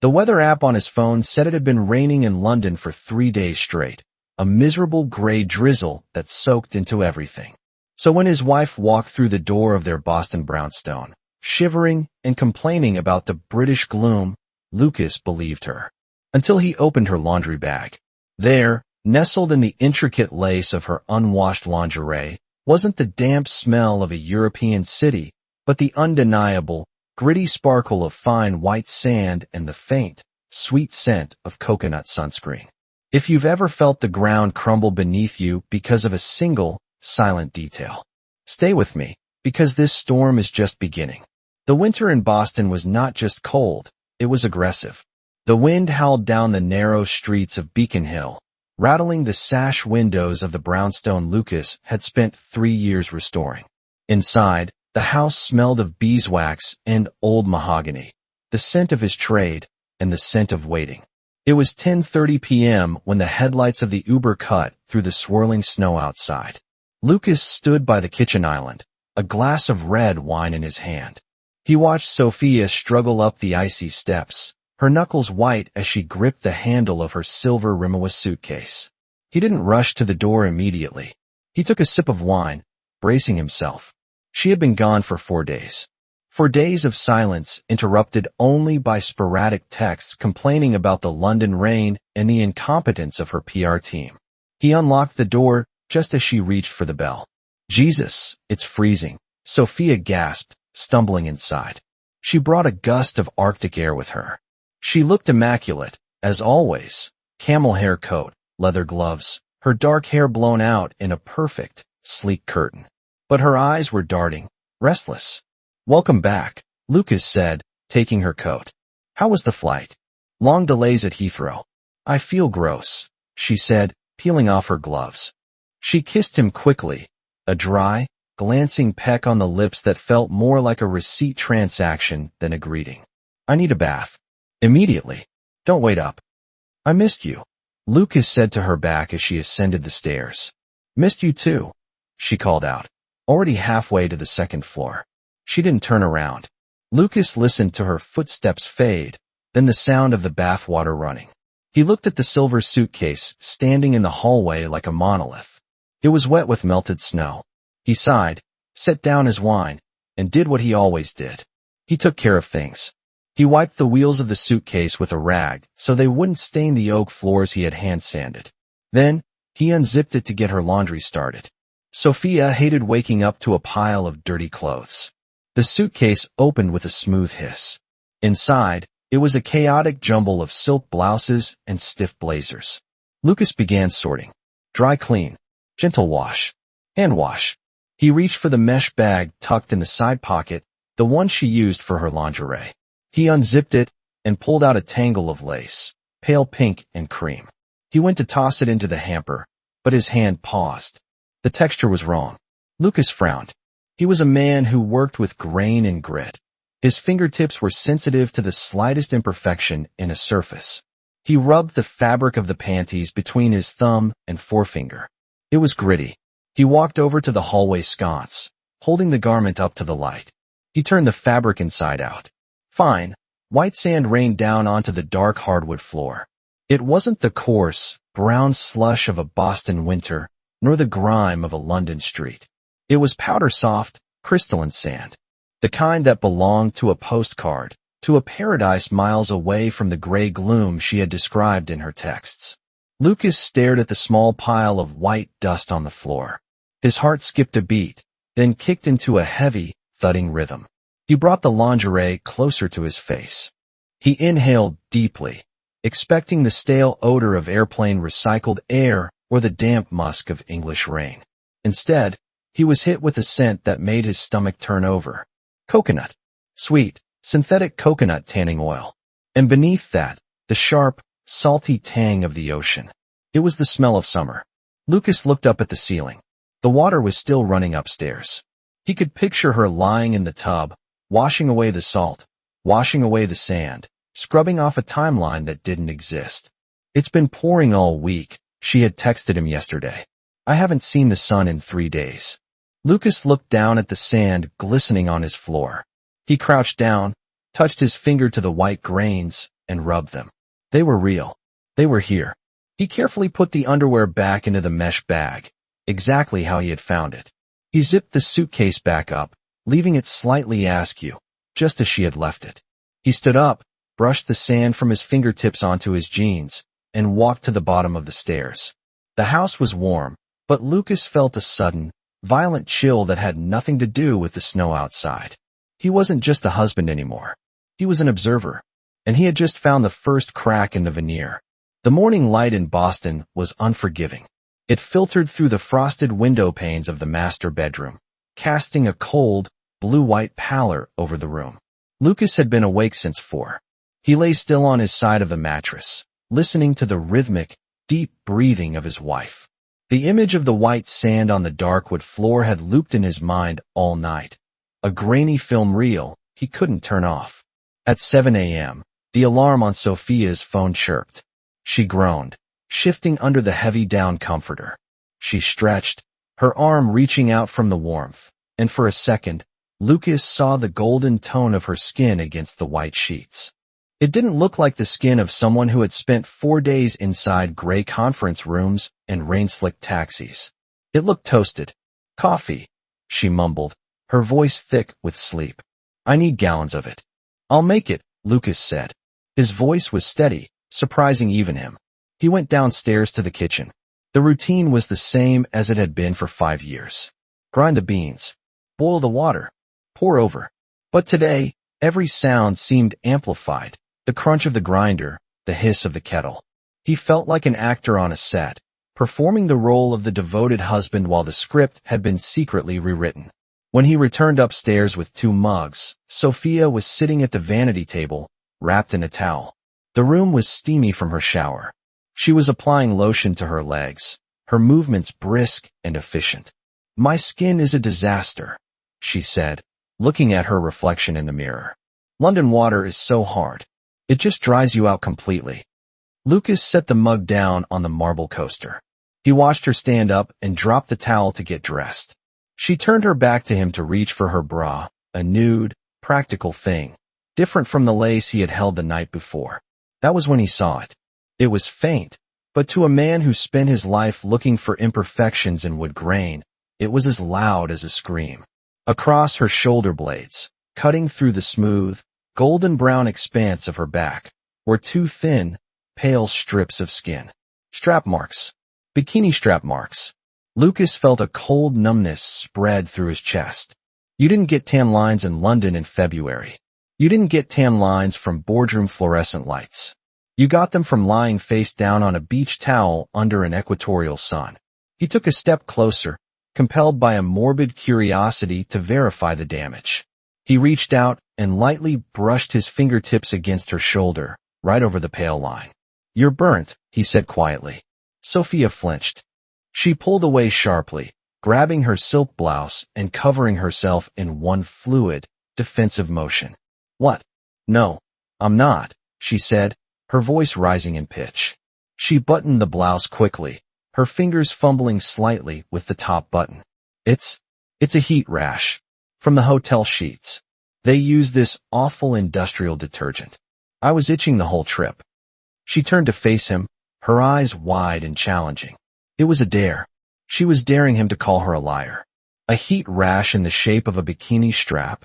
The weather app on his phone said it had been raining in London for 3 days straight, a miserable gray drizzle that soaked into everything. So when his wife walked through the door of their Boston brownstone, shivering and complaining about the British gloom, Lucas believed her. Until he opened her laundry bag. There, nestled in the intricate lace of her unwashed lingerie, wasn't the damp smell of a European city, but the undeniable, gritty sparkle of fine white sand and the faint, sweet scent of coconut sunscreen. If you've ever felt the ground crumble beneath you because of a single, silent detail, stay with me, because this storm is just beginning. The winter in Boston was not just cold, it was aggressive. The wind howled down the narrow streets of Beacon Hill, rattling the sash windows of the brownstone Lucas had spent 3 years restoring. Inside, the house smelled of beeswax and old mahogany, the scent of his trade, and the scent of waiting. It was 10:30 p.m. when the headlights of the Uber cut through the swirling snow outside. Lucas stood by the kitchen island, a glass of red wine in his hand. He watched Sophia struggle up the icy steps, her knuckles white as she gripped the handle of her silver Rimawa suitcase. He didn't rush to the door immediately. He took a sip of wine, bracing himself. She had been gone for 4 days. 4 days of silence interrupted only by sporadic texts complaining about the London rain and the incompetence of her PR team. He unlocked the door just as she reached for the bell. Jesus, it's freezing, Sophia gasped, stumbling inside. She brought a gust of Arctic air with her. She looked immaculate, as always, camel hair coat, leather gloves, her dark hair blown out in a perfect, sleek curtain. But her eyes were darting, restless. "Welcome back," Lucas said, taking her coat. "How was the flight?" "Long delays at Heathrow." "I feel gross," she said, peeling off her gloves. She kissed him quickly, a dry, glancing peck on the lips that felt more like a receipt transaction than a greeting. "I need a bath. Immediately. Don't wait up." "I missed you," Lucas said to her back as she ascended the stairs. "Missed you too," she called out, already halfway to the second floor. She didn't turn around. Lucas listened to her footsteps fade, then the sound of the bathwater running. He looked at the silver suitcase standing in the hallway like a monolith. It was wet with melted snow. He sighed, set down his wine, and did what he always did. He took care of things. He wiped the wheels of the suitcase with a rag so they wouldn't stain the oak floors he had hand-sanded. Then, he unzipped it to get her laundry started. Sophia hated waking up to a pile of dirty clothes. The suitcase opened with a smooth hiss. Inside, it was a chaotic jumble of silk blouses and stiff blazers. Lucas began sorting. Dry clean, gentle wash, hand wash. He reached for the mesh bag tucked in the side pocket, the one she used for her lingerie. He unzipped it and pulled out a tangle of lace, pale pink and cream. He went to toss it into the hamper, but his hand paused. The texture was wrong. Lucas frowned. He was a man who worked with grain and grit. His fingertips were sensitive to the slightest imperfection in a surface. He rubbed the fabric of the panties between his thumb and forefinger. It was gritty. He walked over to the hallway sconce, holding the garment up to the light. He turned the fabric inside out. Fine, white sand rained down onto the dark hardwood floor. It wasn't the coarse, brown slush of a Boston winter, nor the grime of a London street. It was powder-soft, crystalline sand, the kind that belonged to a postcard, to a paradise miles away from the gray gloom she had described in her texts. Lucas stared at the small pile of white dust on the floor. His heart skipped a beat, then kicked into a heavy, thudding rhythm. He brought the lingerie closer to his face. He inhaled deeply, expecting the stale odor of airplane recycled air or the damp musk of English rain. Instead, he was hit with a scent that made his stomach turn over. Coconut. Sweet, synthetic coconut tanning oil. And beneath that, the sharp, salty tang of the ocean. It was the smell of summer. Lucas looked up at the ceiling. The water was still running upstairs. He could picture her lying in the tub, washing away the salt, washing away the sand, scrubbing off a timeline that didn't exist. "It's been pouring all week," she had texted him yesterday. "I haven't seen the sun in 3 days." Lucas looked down at the sand glistening on his floor. He crouched down, touched his finger to the white grains, and rubbed them. They were real. They were here. He carefully put the underwear back into the mesh bag, exactly how he had found it. He zipped the suitcase back up, leaving it slightly askew, just as she had left it. He stood up, brushed the sand from his fingertips onto his jeans, and walked to the bottom of the stairs. The house was warm, but Lucas felt a sudden, violent chill that had nothing to do with the snow outside. He wasn't just a husband anymore. He was an observer, and he had just found the first crack in the veneer. The morning light in Boston was unforgiving. It filtered through the frosted window panes of the master bedroom, casting a cold, blue-white pallor over the room. Lucas had been awake since 4. He lay still on his side of the mattress, listening to the rhythmic, deep breathing of his wife. The image of the white sand on the dark wood floor had looped in his mind all night. A grainy film reel he couldn't turn off. At 7 a.m., the alarm on Sophia's phone chirped. She groaned, shifting under the heavy down comforter. She stretched, her arm reaching out from the warmth, and for a second, Lucas saw the golden tone of her skin against the white sheets. It didn't look like the skin of someone who had spent 4 days inside gray conference rooms and rain-slicked taxis. It looked toasted. Coffee, she mumbled, her voice thick with sleep. I need gallons of it. I'll make it, Lucas said. His voice was steady, surprising even him. He went downstairs to the kitchen. The routine was the same as it had been for 5 years. Grind the beans. Boil the water. Pour over. But today, every sound seemed amplified. The crunch of the grinder, the hiss of the kettle. He felt like an actor on a set, performing the role of the devoted husband while the script had been secretly rewritten. When he returned upstairs with 2 mugs, Sophia was sitting at the vanity table, wrapped in a towel. The room was steamy from her shower. She was applying lotion to her legs, her movements brisk and efficient. My skin is a disaster, she said, looking at her reflection in the mirror. London water is so hard. It just dries you out completely. Lucas set the mug down on the marble coaster. He watched her stand up and drop the towel to get dressed. She turned her back to him to reach for her bra, a nude, practical thing, different from the lace he had held the night before. That was when he saw it. It was faint, but to a man who spent his life looking for imperfections in wood grain, it was as loud as a scream. Across her shoulder blades, cutting through the smooth, golden-brown expanse of her back, were 2 thin, pale strips of skin. Strap marks. Bikini strap marks. Lucas felt a cold numbness spread through his chest. You didn't get tan lines in London in February. You didn't get tan lines from boardroom fluorescent lights. You got them from lying face down on a beach towel under an equatorial sun. He took a step closer, compelled by a morbid curiosity to verify the damage. He reached out and lightly brushed his fingertips against her shoulder, right over the pale line. You're burnt, he said quietly. Sophia flinched. She pulled away sharply, grabbing her silk blouse and covering herself in one fluid, defensive motion. What? No, I'm not, she said, her voice rising in pitch. She buttoned the blouse quickly, her fingers fumbling slightly with the top button. It's a heat rash. From the hotel sheets. They use this awful industrial detergent. I was itching the whole trip. She turned to face him, her eyes wide and challenging. It was a dare. She was daring him to call her a liar. A heat rash in the shape of a bikini strap?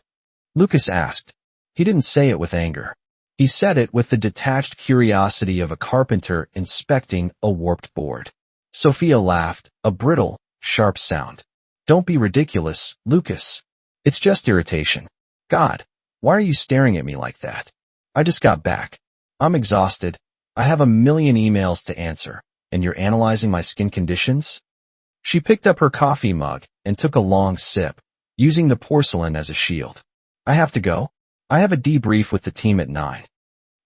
Lucas asked. He didn't say it with anger. He said it with the detached curiosity of a carpenter inspecting a warped board. Sophia laughed, a brittle, sharp sound. Don't be ridiculous, Lucas. It's just irritation. God, why are you staring at me like that? I just got back. I'm exhausted. I have a million emails to answer, and you're analyzing my skin conditions? She picked up her coffee mug and took a long sip, using the porcelain as a shield. I have to go. I have a debrief with the team at 9.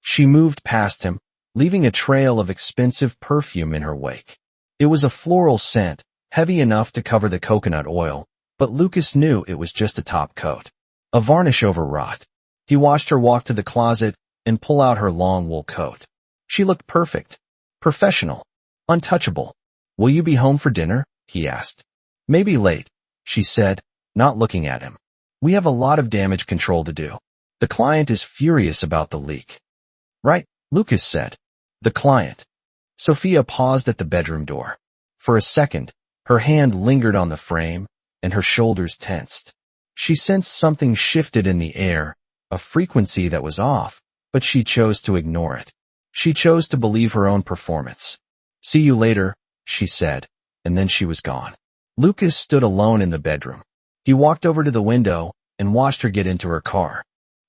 She moved past him, leaving a trail of expensive perfume in her wake. It was a floral scent, heavy enough to cover the coconut oil, but Lucas knew it was just a top coat. A varnish over rot. He watched her walk to the closet and pull out her long wool coat. She looked perfect. Professional. Untouchable. Will you be home for dinner? He asked. Maybe late, she said, not looking at him. We have a lot of damage control to do. The client is furious about the leak. Right, Lucas said. The client. Sophia paused at the bedroom door. For a second, her hand lingered on the frame, and her shoulders tensed. She sensed something shifted in the air, a frequency that was off, but she chose to ignore it. She chose to believe her own performance. See you later, she said, and then she was gone. Lucas stood alone in the bedroom. He walked over to the window and watched her get into her car.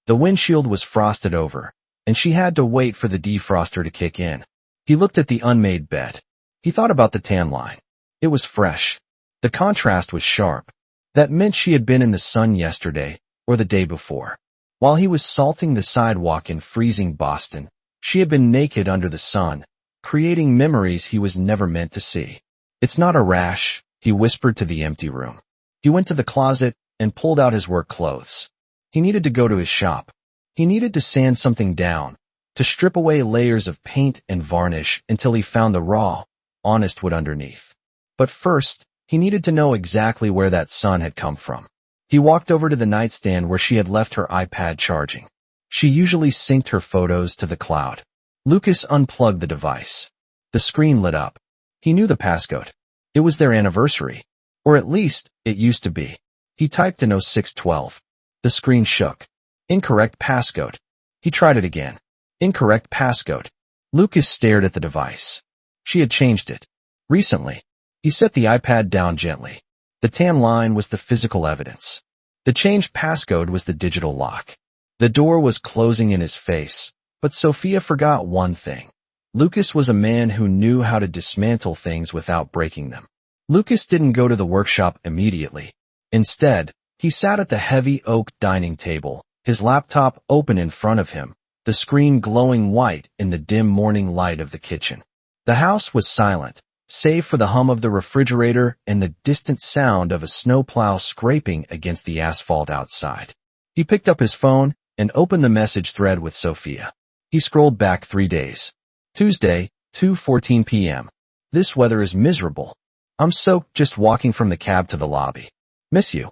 The windshield was frosted over, and she had to wait for the defroster to kick in. He looked at the unmade bed. He thought about the tan line. It was fresh. The contrast was sharp. That meant she had been in the sun yesterday or the day before. While he was salting the sidewalk in freezing Boston, she had been naked under the sun, creating memories he was never meant to see. It's not a rash, he whispered to the empty room. He went to the closet and pulled out his work clothes. He needed to go to his shop. He needed to sand something down, to strip away layers of paint and varnish until he found the raw, honest wood underneath. But first, he needed to know exactly where that sun had come from. He walked over to the nightstand where she had left her iPad charging. She usually synced her photos to the cloud. Lucas unplugged the device. The screen lit up. He knew the passcode. It was their anniversary. Or at least, it used to be. He typed in 0612. The screen shook. Incorrect passcode. He tried it again. Incorrect passcode. Lucas stared at the device. She had changed it. Recently. He set the iPad down gently. The tan line was the physical evidence. The changed passcode was the digital lock. The door was closing in his face, but Sophia forgot one thing. Lucas was a man who knew how to dismantle things without breaking them. Lucas didn't go to the workshop immediately. Instead, he sat at the heavy oak dining table, his laptop open in front of him, the screen glowing white in the dim morning light of the kitchen. The house was silent, save for the hum of the refrigerator and the distant sound of a snowplow scraping against the asphalt outside. He picked up his phone and opened the message thread with Sophia. He scrolled back 3 days. Tuesday, 2:14 p.m. This weather is miserable. I'm soaked just walking from the cab to the lobby. Miss you.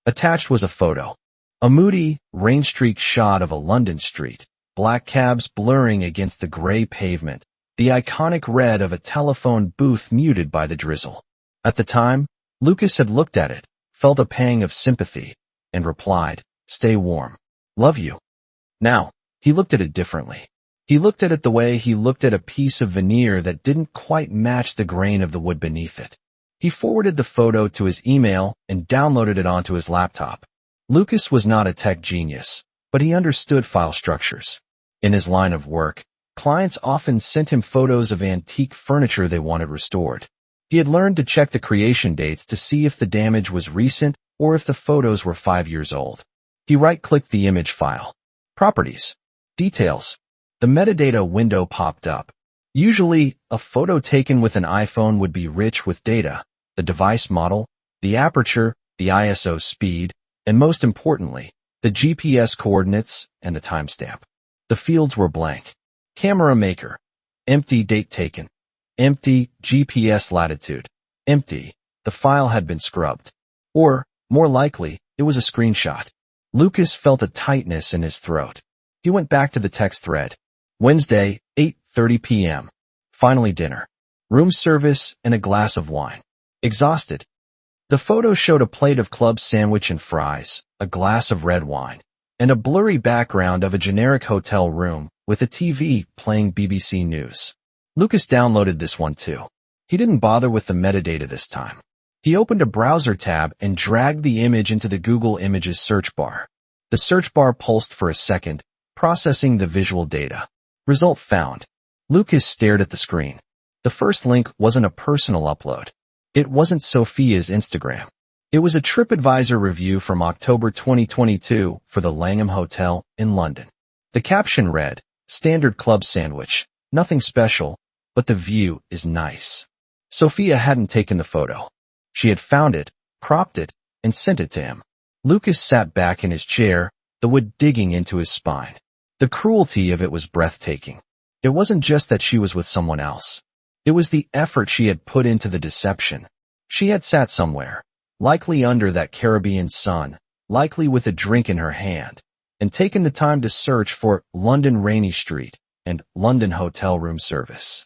Attached was a photo. A moody, rain-streaked shot of a London street, black cabs blurring against the gray pavement, the iconic red of a telephone booth muted by the drizzle. At the time, Lucas had looked at it, felt a pang of sympathy, and replied, "Stay warm. Love you." Now, he looked at it differently. He looked at it the way he looked at a piece of veneer that didn't quite match the grain of the wood beneath it. He forwarded the photo to his email and downloaded it onto his laptop. Lucas was not a tech genius, but he understood file structures. In his line of work, clients often sent him photos of antique furniture they wanted restored. He had learned to check the creation dates to see if the damage was recent or if the photos were 5 years old. He right-clicked the image file. Properties. Details. The metadata window popped up. Usually, a photo taken with an iPhone would be rich with data, the device model, the aperture, the ISO speed, and most importantly, the GPS coordinates and the timestamp. The fields were blank. Camera maker. Empty date taken. Empty GPS latitude. Empty. The file had been scrubbed. Or, more likely, it was a screenshot. Lucas felt a tightness in his throat. He went back to the text thread. Wednesday, 8:30 p.m. Finally dinner. Room service and a glass of wine. Exhausted. The photo showed a plate of club sandwich and fries, a glass of red wine, and a blurry background of a generic hotel room with a TV playing BBC News. Lucas downloaded this one too. He didn't bother with the metadata this time. He opened a browser tab and dragged the image into the Google Images search bar. The search bar pulsed for a second, processing the visual data. Result found. Lucas stared at the screen. The first link wasn't a personal upload. It wasn't Sophia's Instagram. It was a TripAdvisor review from October 2022 for the Langham Hotel in London. The caption read, "Standard club sandwich. Nothing special, but the view is nice." Sophia hadn't taken the photo. She had found it, cropped it, and sent it to him. Lucas sat back in his chair, the wood digging into his spine. The cruelty of it was breathtaking. It wasn't just that she was with someone else. It was the effort she had put into the deception. She had sat somewhere, likely under that Caribbean sun, likely with a drink in her hand, and taken the time to search for London Rainy Street, and London hotel room service.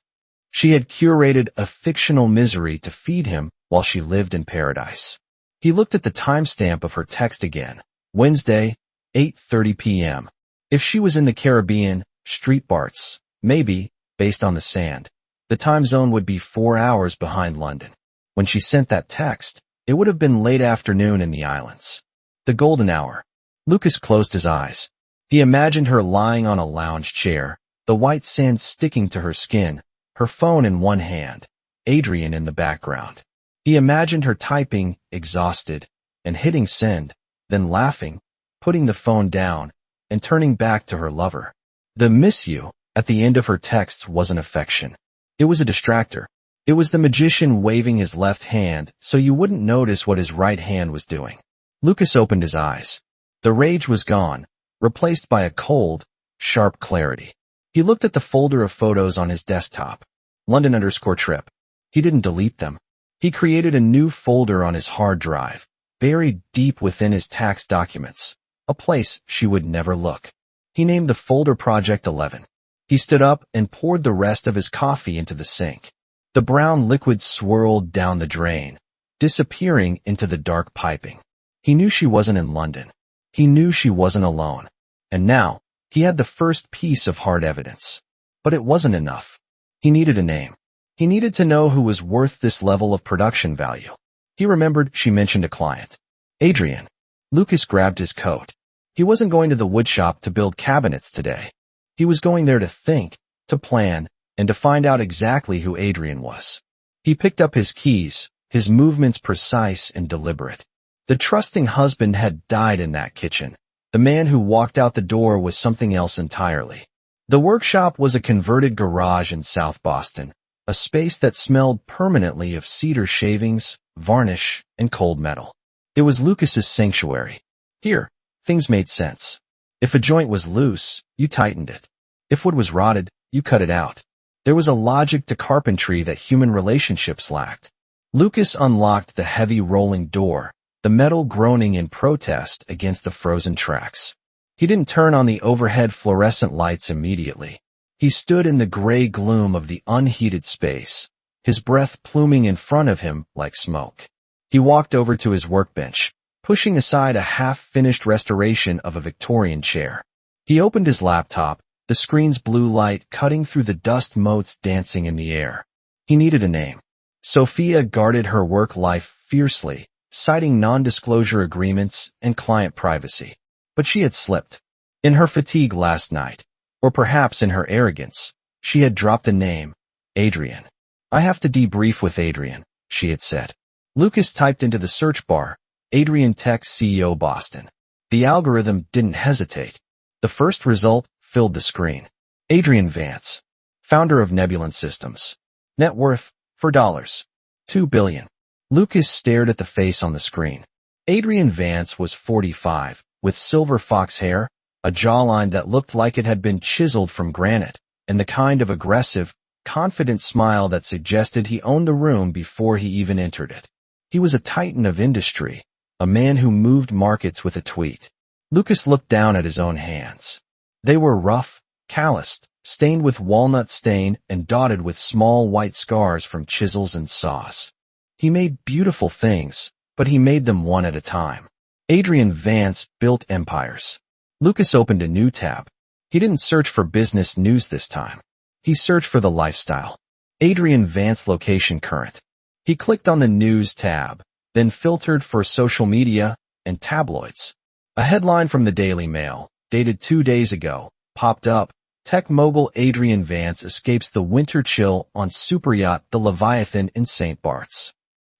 She had curated a fictional misery to feed him while she lived in paradise. He looked at the timestamp of her text again. Wednesday, 8:30 p.m. If she was in the Caribbean, Street Barts, maybe, based on the sand, the time zone would be 4 hours behind London. When she sent that text, it would have been late afternoon in the islands. The golden hour. Lucas closed his eyes. He imagined her lying on a lounge chair, the white sand sticking to her skin, her phone in one hand, Adrian in the background. He imagined her typing, exhausted, and hitting send, then laughing, putting the phone down, and turning back to her lover. The "miss you" at the end of her texts wasn't affection. It was a distractor. It was the magician waving his left hand so you wouldn't notice what his right hand was doing. Lucas opened his eyes. The rage was gone, replaced by a cold, sharp clarity. He looked at the folder of photos on his desktop. London_trip. He didn't delete them. He created a new folder on his hard drive, buried deep within his tax documents, a place she would never look. He named the folder Project 11. He stood up and poured the rest of his coffee into the sink. The brown liquid swirled down the drain, disappearing into the dark piping. He knew she wasn't in London. He knew she wasn't alone. And now, he had the first piece of hard evidence. But it wasn't enough. He needed a name. He needed to know who was worth this level of production value. He remembered she mentioned a client. Adrian. Lucas grabbed his coat. He wasn't going to the woodshop to build cabinets today. He was going there to think, to plan, and to find out exactly who Adrian was. He picked up his keys, his movements precise and deliberate. The trusting husband had died in that kitchen. The man who walked out the door was something else entirely. The workshop was a converted garage in South Boston, a space that smelled permanently of cedar shavings, varnish, and cold metal. It was Lucas's sanctuary. Here, things made sense. If a joint was loose, you tightened it. If wood was rotted, you cut it out. There was a logic to carpentry that human relationships lacked. Lucas unlocked the heavy rolling door, the metal groaning in protest against the frozen tracks. He didn't turn on the overhead fluorescent lights immediately. He stood in the gray gloom of the unheated space, his breath pluming in front of him like smoke. He walked over to his workbench, pushing aside a half-finished restoration of a Victorian chair. He opened his laptop, the screen's blue light cutting through the dust motes dancing in the air. He needed a name. Sophia guarded her work life fiercely, citing non-disclosure agreements and client privacy. But she had slipped. In her fatigue last night, or perhaps in her arrogance, she had dropped a name, Adrian. I have to debrief with Adrian, she had said. Lucas typed into the search bar, Adrian Tech CEO Boston. The algorithm didn't hesitate. The first result filled the screen. Adrian Vance, founder of Nebulon Systems. Net worth, $2 billion. Lucas stared at the face on the screen. Adrian Vance was 45, with silver fox hair, a jawline that looked like it had been chiseled from granite, and the kind of aggressive, confident smile that suggested he owned the room before he even entered it. He was a titan of industry, a man who moved markets with a tweet. Lucas looked down at his own hands. They were rough, calloused, stained with walnut stain and dotted with small white scars from chisels and saws. He made beautiful things, but he made them one at a time. Adrian Vance built empires. Lucas opened a new tab. He didn't search for business news this time. He searched for the lifestyle. Adrian Vance location current. He clicked on the news tab, then filtered for social media and tabloids. A headline from the Daily Mail, dated 2 days ago, popped up. Tech mogul Adrian Vance escapes the winter chill on superyacht the Leviathan in St. Bart's.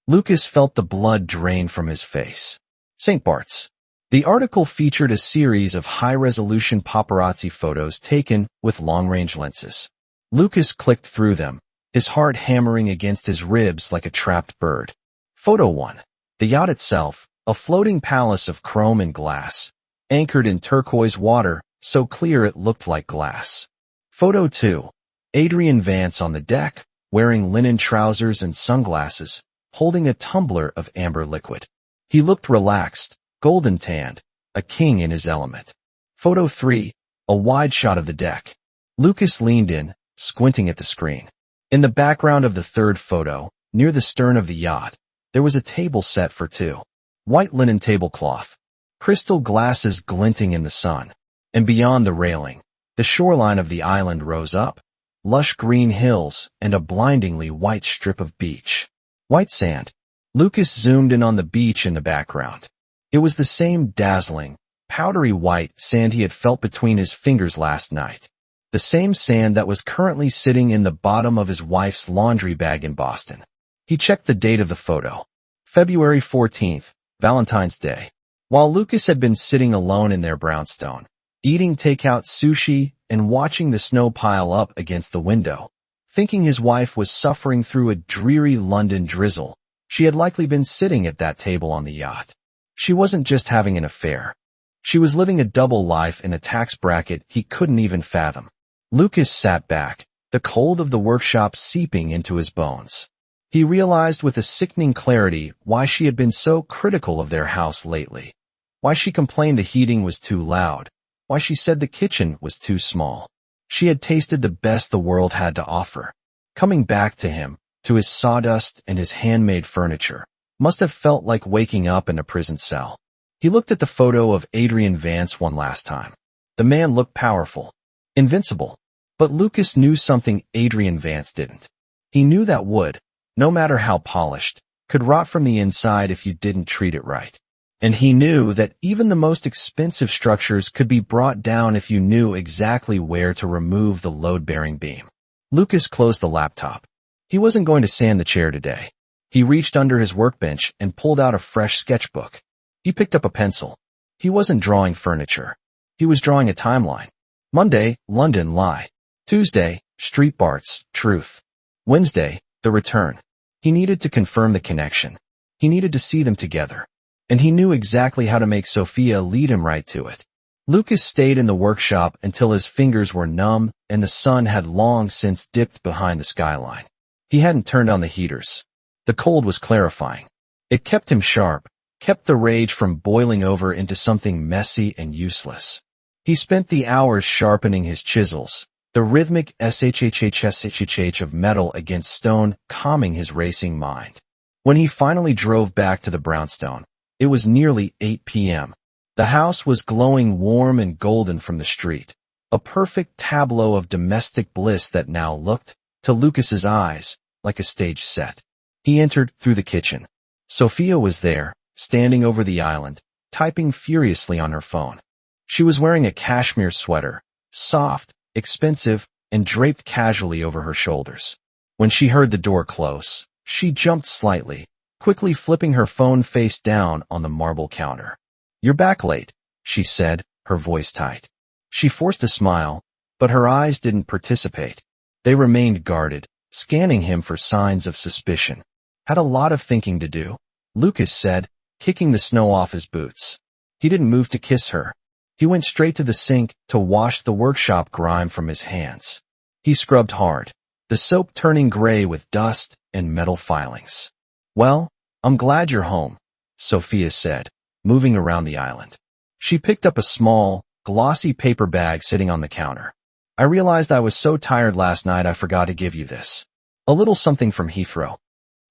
Lucas felt the blood drain from his face. St. Bart's. The article featured a series of high-resolution paparazzi photos taken with long-range lenses. Lucas clicked through them, his heart hammering against his ribs like a trapped bird. Photo 1. The yacht itself, a floating palace of chrome and glass, anchored in turquoise water, so clear it looked like glass. Photo 2. Adrian Vance on the deck, wearing linen trousers and sunglasses, holding a tumbler of amber liquid. He looked relaxed, golden-tanned, a king in his element. Photo 3. A wide shot of the deck. Lucas leaned in, squinting at the screen. In the background of the third photo, near the stern of the yacht, there was a table set for two. White linen tablecloth. Crystal glasses glinting in the sun. And beyond the railing, the shoreline of the island rose up. Lush green hills and a blindingly white strip of beach. White sand. Lucas zoomed in on the beach in the background. It was the same dazzling, powdery white sand he had felt between his fingers last night. The same sand that was currently sitting in the bottom of his wife's laundry bag in Boston. He checked the date of the photo. February 14th, Valentine's Day. While Lucas had been sitting alone in their brownstone, eating takeout sushi and watching the snow pile up against the window, thinking his wife was suffering through a dreary London drizzle, she had likely been sitting at that table on the yacht. She wasn't just having an affair. She was living a double life in a tax bracket he couldn't even fathom. Lucas sat back, the cold of the workshop seeping into his bones. He realized with a sickening clarity why she had been so critical of their house lately. Why she complained the heating was too loud. Why she said the kitchen was too small. She had tasted the best the world had to offer. Coming back to him, to his sawdust and his handmade furniture, must have felt like waking up in a prison cell. He looked at the photo of Adrian Vance one last time. The man looked powerful. Invincible. But Lucas knew something Adrian Vance didn't. He knew that wood, no matter how polished, could rot from the inside if you didn't treat it right. And he knew that even the most expensive structures could be brought down if you knew exactly where to remove the load-bearing beam. Lucas closed the laptop. He wasn't going to sand the chair today. He reached under his workbench and pulled out a fresh sketchbook. He picked up a pencil. He wasn't drawing furniture. He was drawing a timeline. Monday, London lie. Tuesday, Street Barts, truth. Wednesday, the return. He needed to confirm the connection. He needed to see them together. And he knew exactly how to make Sophia lead him right to it. Lucas stayed in the workshop until his fingers were numb and the sun had long since dipped behind the skyline. He hadn't turned on the heaters. The cold was clarifying. It kept him sharp, kept the rage from boiling over into something messy and useless. He spent the hours sharpening his chisels, the rhythmic shhhhshhh of metal against stone calming his racing mind. When he finally drove back to the brownstone, it was nearly 8 p.m. The house was glowing warm and golden from the street, a perfect tableau of domestic bliss that now looked, to Lucas's eyes, like a stage set. He entered through the kitchen. Sophia was there, standing over the island, typing furiously on her phone. She was wearing a cashmere sweater, soft, expensive, and draped casually over her shoulders. When she heard the door close, she jumped slightly, quickly flipping her phone face down on the marble counter. "You're back late," she said, her voice tight. She forced a smile, but her eyes didn't participate. They remained guarded, scanning him for signs of suspicion. "Had a lot of thinking to do," Lucas said, kicking the snow off his boots. He didn't move to kiss her. He went straight to the sink to wash the workshop grime from his hands. He scrubbed hard, the soap turning gray with dust and metal filings. "Well, I'm glad you're home," Sophia said, moving around the island. She picked up a small, glossy paper bag sitting on the counter. "I realized I was so tired last night I forgot to give you this. A little something from Heathrow."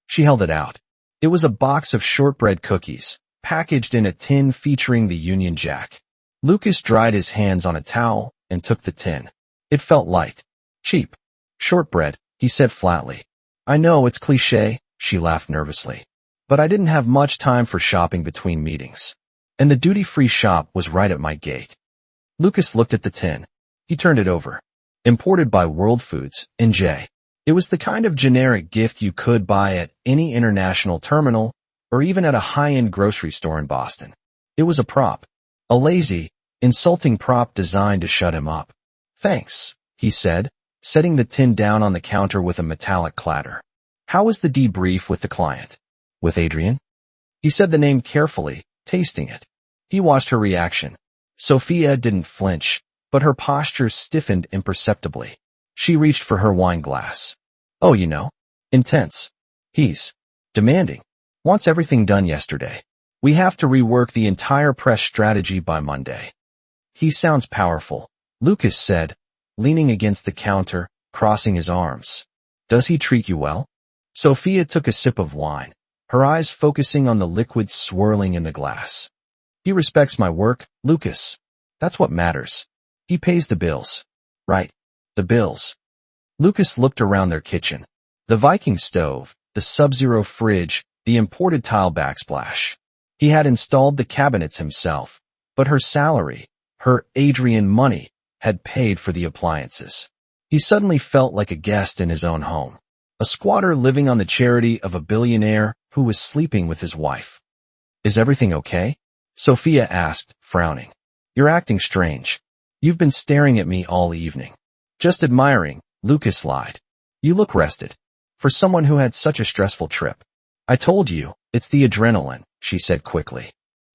She held it out. It was a box of shortbread cookies, packaged in a tin featuring the Union Jack. Lucas dried his hands on a towel and took the tin. It felt light. "Cheap. Shortbread," he said flatly. "I know it's cliché," she laughed nervously. "But I didn't have much time for shopping between meetings. And the duty-free shop was right at my gate." Lucas looked at the tin. He turned it over. Imported by World Foods, NJ. It was the kind of generic gift you could buy at any international terminal or even at a high-end grocery store in Boston. It was a prop. A lazy, insulting prop designed to shut him up. "Thanks," he said, setting the tin down on the counter with a metallic clatter. "How was the debrief with the client?" "With Adrian?" He said the name carefully, tasting it. He watched her reaction. Sophia didn't flinch, but her posture stiffened imperceptibly. She reached for her wine glass. "Oh, you know. Intense. He's demanding. Wants everything done yesterday. We have to rework the entire press strategy by Monday." "He sounds powerful," Lucas said, leaning against the counter, crossing his arms. Does he treat you well? Sophia took a sip of wine, her eyes focusing on the liquid swirling in the glass. He respects my work, Lucas. That's what matters. He pays the bills. Right. The bills. Lucas looked around their kitchen. The Viking stove, the Sub-Zero fridge, the imported tile backsplash. He had installed the cabinets himself, but her salary, her Adrian money, had paid for the appliances. He suddenly felt like a guest in his own home, a squatter living on the charity of a billionaire who was sleeping with his wife. Is everything okay? Sophia asked, frowning. You're acting strange. You've been staring at me all evening. Just admiring, Lucas lied. You look rested. For someone who had such a stressful trip. I told you, it's the adrenaline, she said quickly.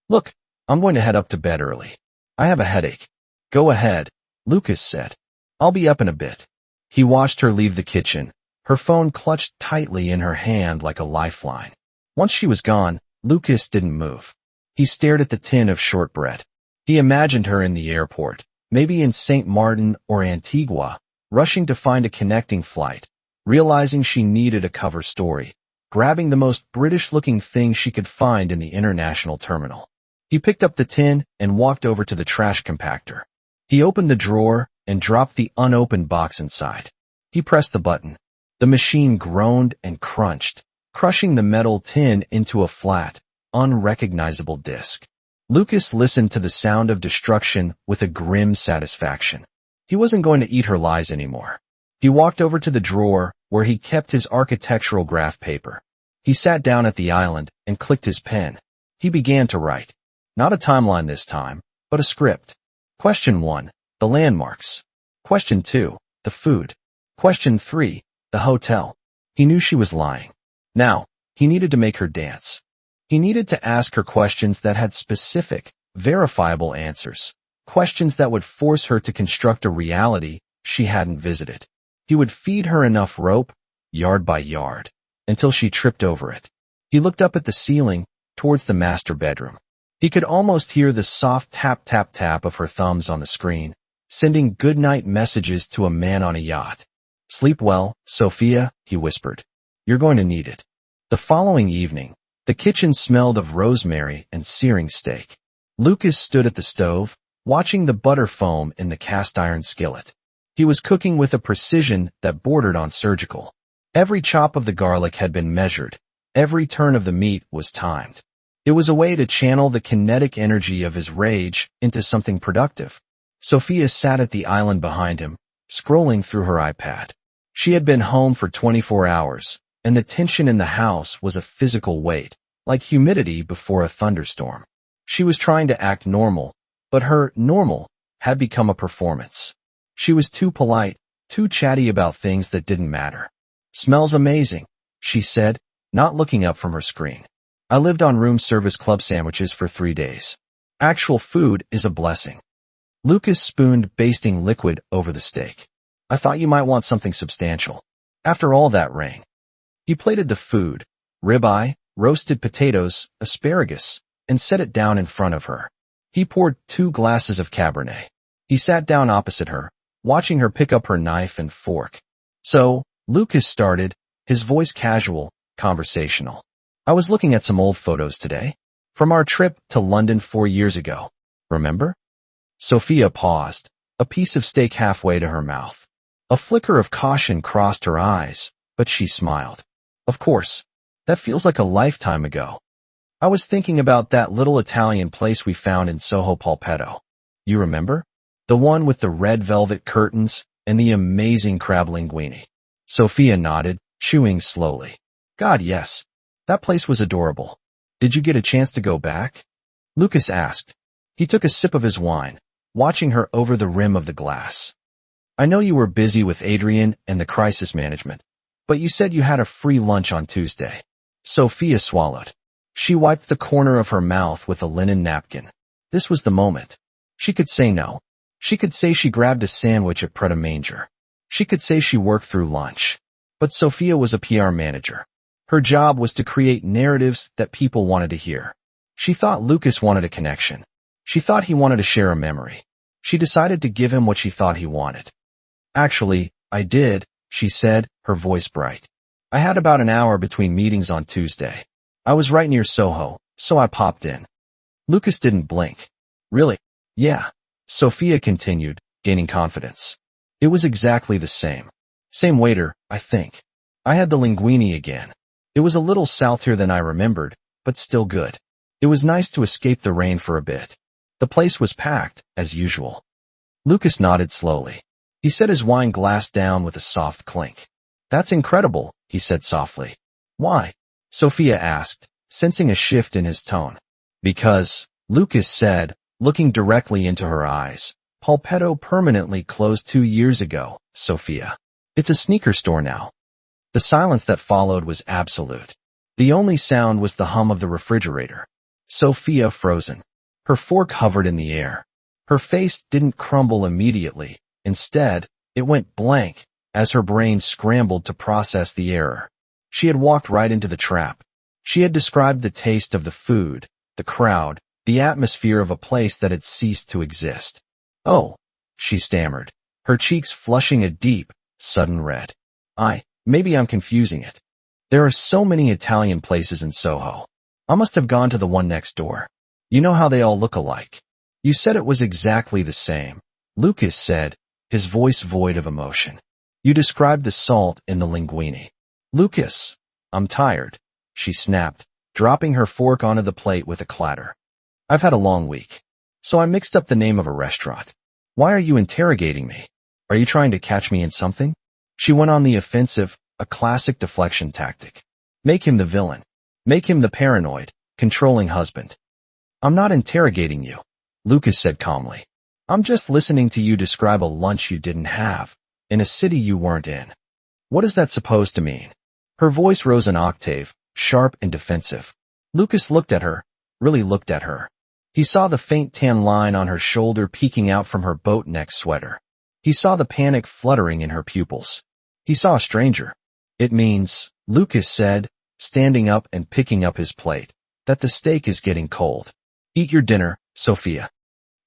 Look, I'm going to head up to bed early. I have a headache. Go ahead, Lucas said. I'll be up in a bit. He watched her leave the kitchen, her phone clutched tightly in her hand like a lifeline. Once she was gone, Lucas didn't move. He stared at the tin of shortbread. He imagined her in the airport, maybe in St. Martin or Antigua, rushing to find a connecting flight, realizing she needed a cover story, grabbing the most British-looking thing she could find in the international terminal. He picked up the tin and walked over to the trash compactor. He opened the drawer and dropped the unopened box inside. He pressed the button. The machine groaned and crunched, crushing the metal tin into a flat, unrecognizable disc. Lucas listened to the sound of destruction with a grim satisfaction. He wasn't going to eat her lies anymore. He walked over to the drawer where he kept his architectural graph paper. He sat down at the island and clicked his pen. He began to write. Not a timeline this time, but a script. Question 1, the landmarks. Question 2, the food. Question 3, the hotel. He knew she was lying. Now, he needed to make her dance. He needed to ask her questions that had specific, verifiable answers. Questions that would force her to construct a reality she hadn't visited. He would feed her enough rope, yard by yard, until she tripped over it. He looked up at the ceiling, towards the master bedroom. He could almost hear the soft tap-tap-tap of her thumbs on the screen, sending goodnight messages to a man on a yacht. Sleep well, Sophia, he whispered. You're going to need it. The following evening, the kitchen smelled of rosemary and searing steak. Lucas stood at the stove, watching the butter foam in the cast-iron skillet. He was cooking with a precision that bordered on surgical. Every chop of the garlic had been measured. Every turn of the meat was timed. It was a way to channel the kinetic energy of his rage into something productive. Sophia sat at the island behind him, scrolling through her iPad. She had been home for 24 hours, and the tension in the house was a physical weight, like humidity before a thunderstorm. She was trying to act normal, but her normal had become a performance. She was too polite, too chatty about things that didn't matter. Smells amazing, she said, not looking up from her screen. I lived on room service club sandwiches for 3 days. Actual food is a blessing. Lucas spooned basting liquid over the steak. I thought you might want something substantial. After all that rang. He plated the food, ribeye, roasted potatoes, asparagus, and set it down in front of her. He poured 2 glasses of Cabernet. He sat down opposite her, watching her pick up her knife and fork. So, Lucas started, his voice casual, conversational. I was looking at some old photos today. From our trip to London 4 years ago. Remember? Sophia paused, a piece of steak halfway to her mouth. A flicker of caution crossed her eyes, but she smiled. Of course. That feels like a lifetime ago. I was thinking about that little Italian place we found in Soho Polpetto. You remember? The one with the red velvet curtains and the amazing crab linguine. Sophia nodded, chewing slowly. God, yes. That place was adorable. Did you get a chance to go back? Lucas asked. He took a sip of his wine, watching her over the rim of the glass. I know you were busy with Adrian and the crisis management, but you said you had a free lunch on Tuesday. Sophia swallowed. She wiped the corner of her mouth with a linen napkin. This was the moment. She could say no. She could say she grabbed a sandwich at Pret a Manger. She could say she worked through lunch. But Sophia was a PR manager. Her job was to create narratives that people wanted to hear. She thought Lucas wanted a connection. She thought he wanted to share a memory. She decided to give him what she thought he wanted. Actually, I did, she said, her voice bright. I had about an hour between meetings on Tuesday. I was right near Soho, so I popped in. Lucas didn't blink. Really? Yeah. Sophia continued, gaining confidence. It was exactly the same. Same waiter, I think. I had the linguine again. It was a little saltier than I remembered, but still good. It was nice to escape the rain for a bit. The place was packed, as usual. Lucas nodded slowly. He set his wine glass down with a soft clink. That's incredible, he said softly. Why? Sophia asked, sensing a shift in his tone. Because, Lucas said, looking directly into her eyes, Polpetto permanently closed 2 years ago, Sophia. It's a sneaker store now. The silence that followed was absolute. The only sound was the hum of the refrigerator. Sophia frozen. Her fork hovered in the air. Her face didn't crumble immediately. Instead, it went blank as her brain scrambled to process the error. She had walked right into the trap. She had described the taste of the food, the crowd, the atmosphere of a place that had ceased to exist. Oh, she stammered, her cheeks flushing a deep, sudden red. Maybe I'm confusing it. There are so many Italian places in Soho. I must have gone to the one next door. You know how they all look alike. You said it was exactly the same, Lucas said, his voice void of emotion. You described the salt in the linguine. Lucas, I'm tired, she snapped, dropping her fork onto the plate with a clatter. I've had a long week. So I mixed up the name of a restaurant. Why are you interrogating me? Are you trying to catch me in something? She went on the offensive, a classic deflection tactic. Make him the villain. Make him the paranoid, controlling husband. I'm not interrogating you, Lucas said calmly. I'm just listening to you describe a lunch you didn't have, in a city you weren't in. What is that supposed to mean? Her voice rose an octave, sharp and defensive. Lucas looked at her, really looked at her. He saw the faint tan line on her shoulder peeking out from her boat neck sweater. He saw the panic fluttering in her pupils. He saw a stranger. It means, Lucas said, standing up and picking up his plate, that the steak is getting cold. Eat your dinner, Sophia.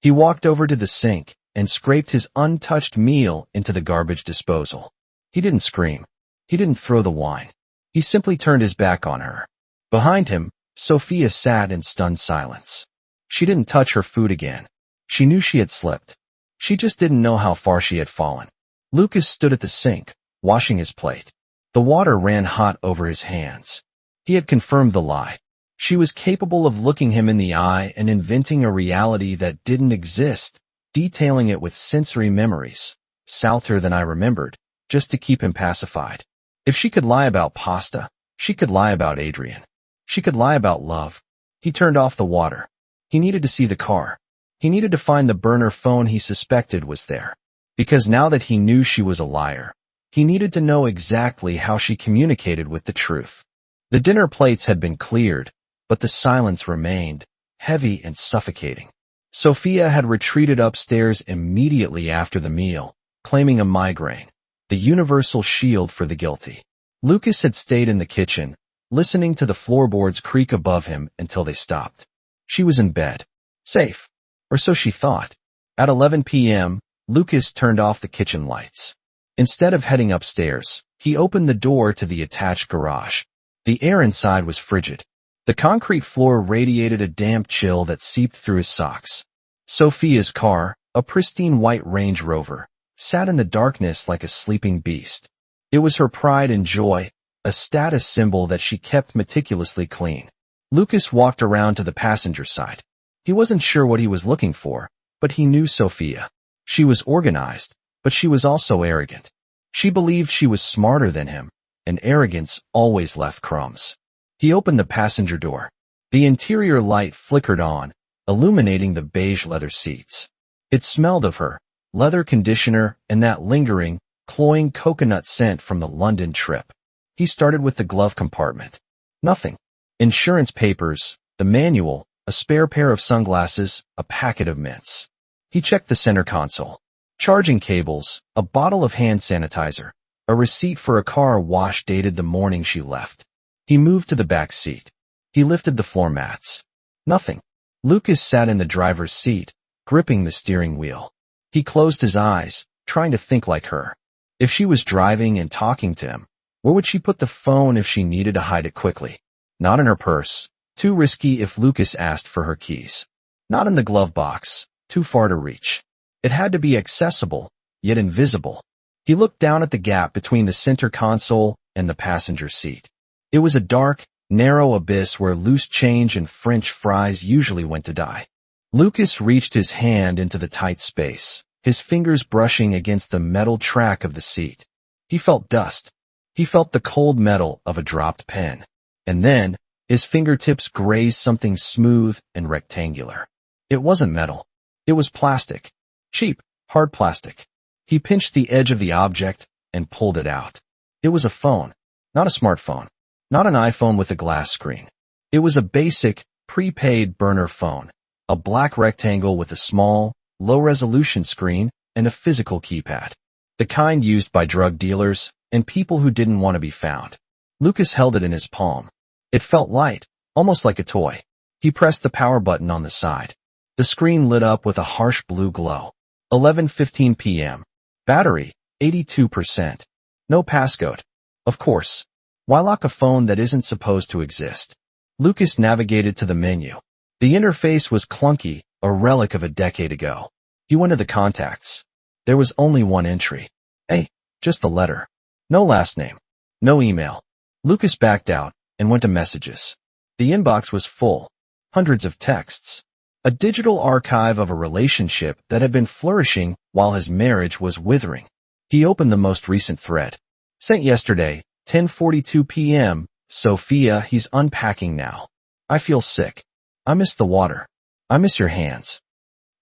He walked over to the sink and scraped his untouched meal into the garbage disposal. He didn't scream. He didn't throw the wine. He simply turned his back on her. Behind him, Sophia sat in stunned silence. She didn't touch her food again. She knew she had slipped. She just didn't know how far she had fallen. Lucas stood at the sink, washing his plate. The water ran hot over his hands. He had confirmed the lie. She was capable of looking him in the eye and inventing a reality that didn't exist, detailing it with sensory memories, salter than I remembered, just to keep him pacified. If she could lie about pasta, she could lie about Adrian. She could lie about love. He turned off the water. He needed to see the car. He needed to find the burner phone he suspected was there. Because now that he knew she was a liar, he needed to know exactly how she communicated with the truth. The dinner plates had been cleared, but the silence remained, heavy and suffocating. Sophia had retreated upstairs immediately after the meal, claiming a migraine, the universal shield for the guilty. Lucas had stayed in the kitchen, listening to the floorboards creak above him until they stopped. She was in bed. Safe. Or so she thought. At 11 p.m., Lucas turned off the kitchen lights. Instead of heading upstairs, he opened the door to the attached garage. The air inside was frigid. The concrete floor radiated a damp chill that seeped through his socks. Sophia's car, a pristine white Range Rover, sat in the darkness like a sleeping beast. It was her pride and joy, a status symbol that she kept meticulously clean. Lucas walked around to the passenger side. He wasn't sure what he was looking for, but he knew Sophia. She was organized, but she was also arrogant. She believed she was smarter than him, and arrogance always left crumbs. He opened the passenger door. The interior light flickered on, illuminating the beige leather seats. It smelled of her, leather conditioner, and that lingering, cloying coconut scent from the London trip. He started with the glove compartment. Nothing. Insurance papers, the manual, a spare pair of sunglasses, a packet of mints. He checked the center console. Charging cables, a bottle of hand sanitizer, a receipt for a car wash dated the morning she left. He moved to the back seat. He lifted the floor mats. Nothing. Lucas sat in the driver's seat, gripping the steering wheel. He closed his eyes, trying to think like her. If she was driving and talking to him, where would she put the phone if she needed to hide it quickly? Not in her purse. Too risky if Lucas asked for her keys. Not in the glove box. Too far to reach. It had to be accessible, yet invisible. He looked down at the gap between the center console and the passenger seat. It was a dark, narrow abyss where loose change and French fries usually went to die. Lucas reached his hand into the tight space, his fingers brushing against the metal track of the seat. He felt dust. He felt the cold metal of a dropped pen. And then, his fingertips grazed something smooth and rectangular. It wasn't metal. It was plastic. Cheap, hard plastic. He pinched the edge of the object and pulled it out. It was a phone. Not a smartphone. Not an iPhone with a glass screen. It was a basic, prepaid burner phone. A black rectangle with a small, low-resolution screen and a physical keypad. The kind used by drug dealers and people who didn't want to be found. Lucas held it in his palm. It felt light, almost like a toy. He pressed the power button on the side. The screen lit up with a harsh blue glow. 11:15 p.m. Battery, 82%. No passcode. Of course. Why lock a phone that isn't supposed to exist? Lucas navigated to the menu. The interface was clunky, a relic of a decade ago. He went to the contacts. There was only one entry. Hey, just a letter. No last name. No email. Lucas backed out and went to messages. The inbox was full. Hundreds of texts. A digital archive of a relationship that had been flourishing while his marriage was withering. He opened the most recent thread. Sent yesterday, 10:42 p.m. Sophia, he's unpacking now. I feel sick. I miss the water. I miss your hands.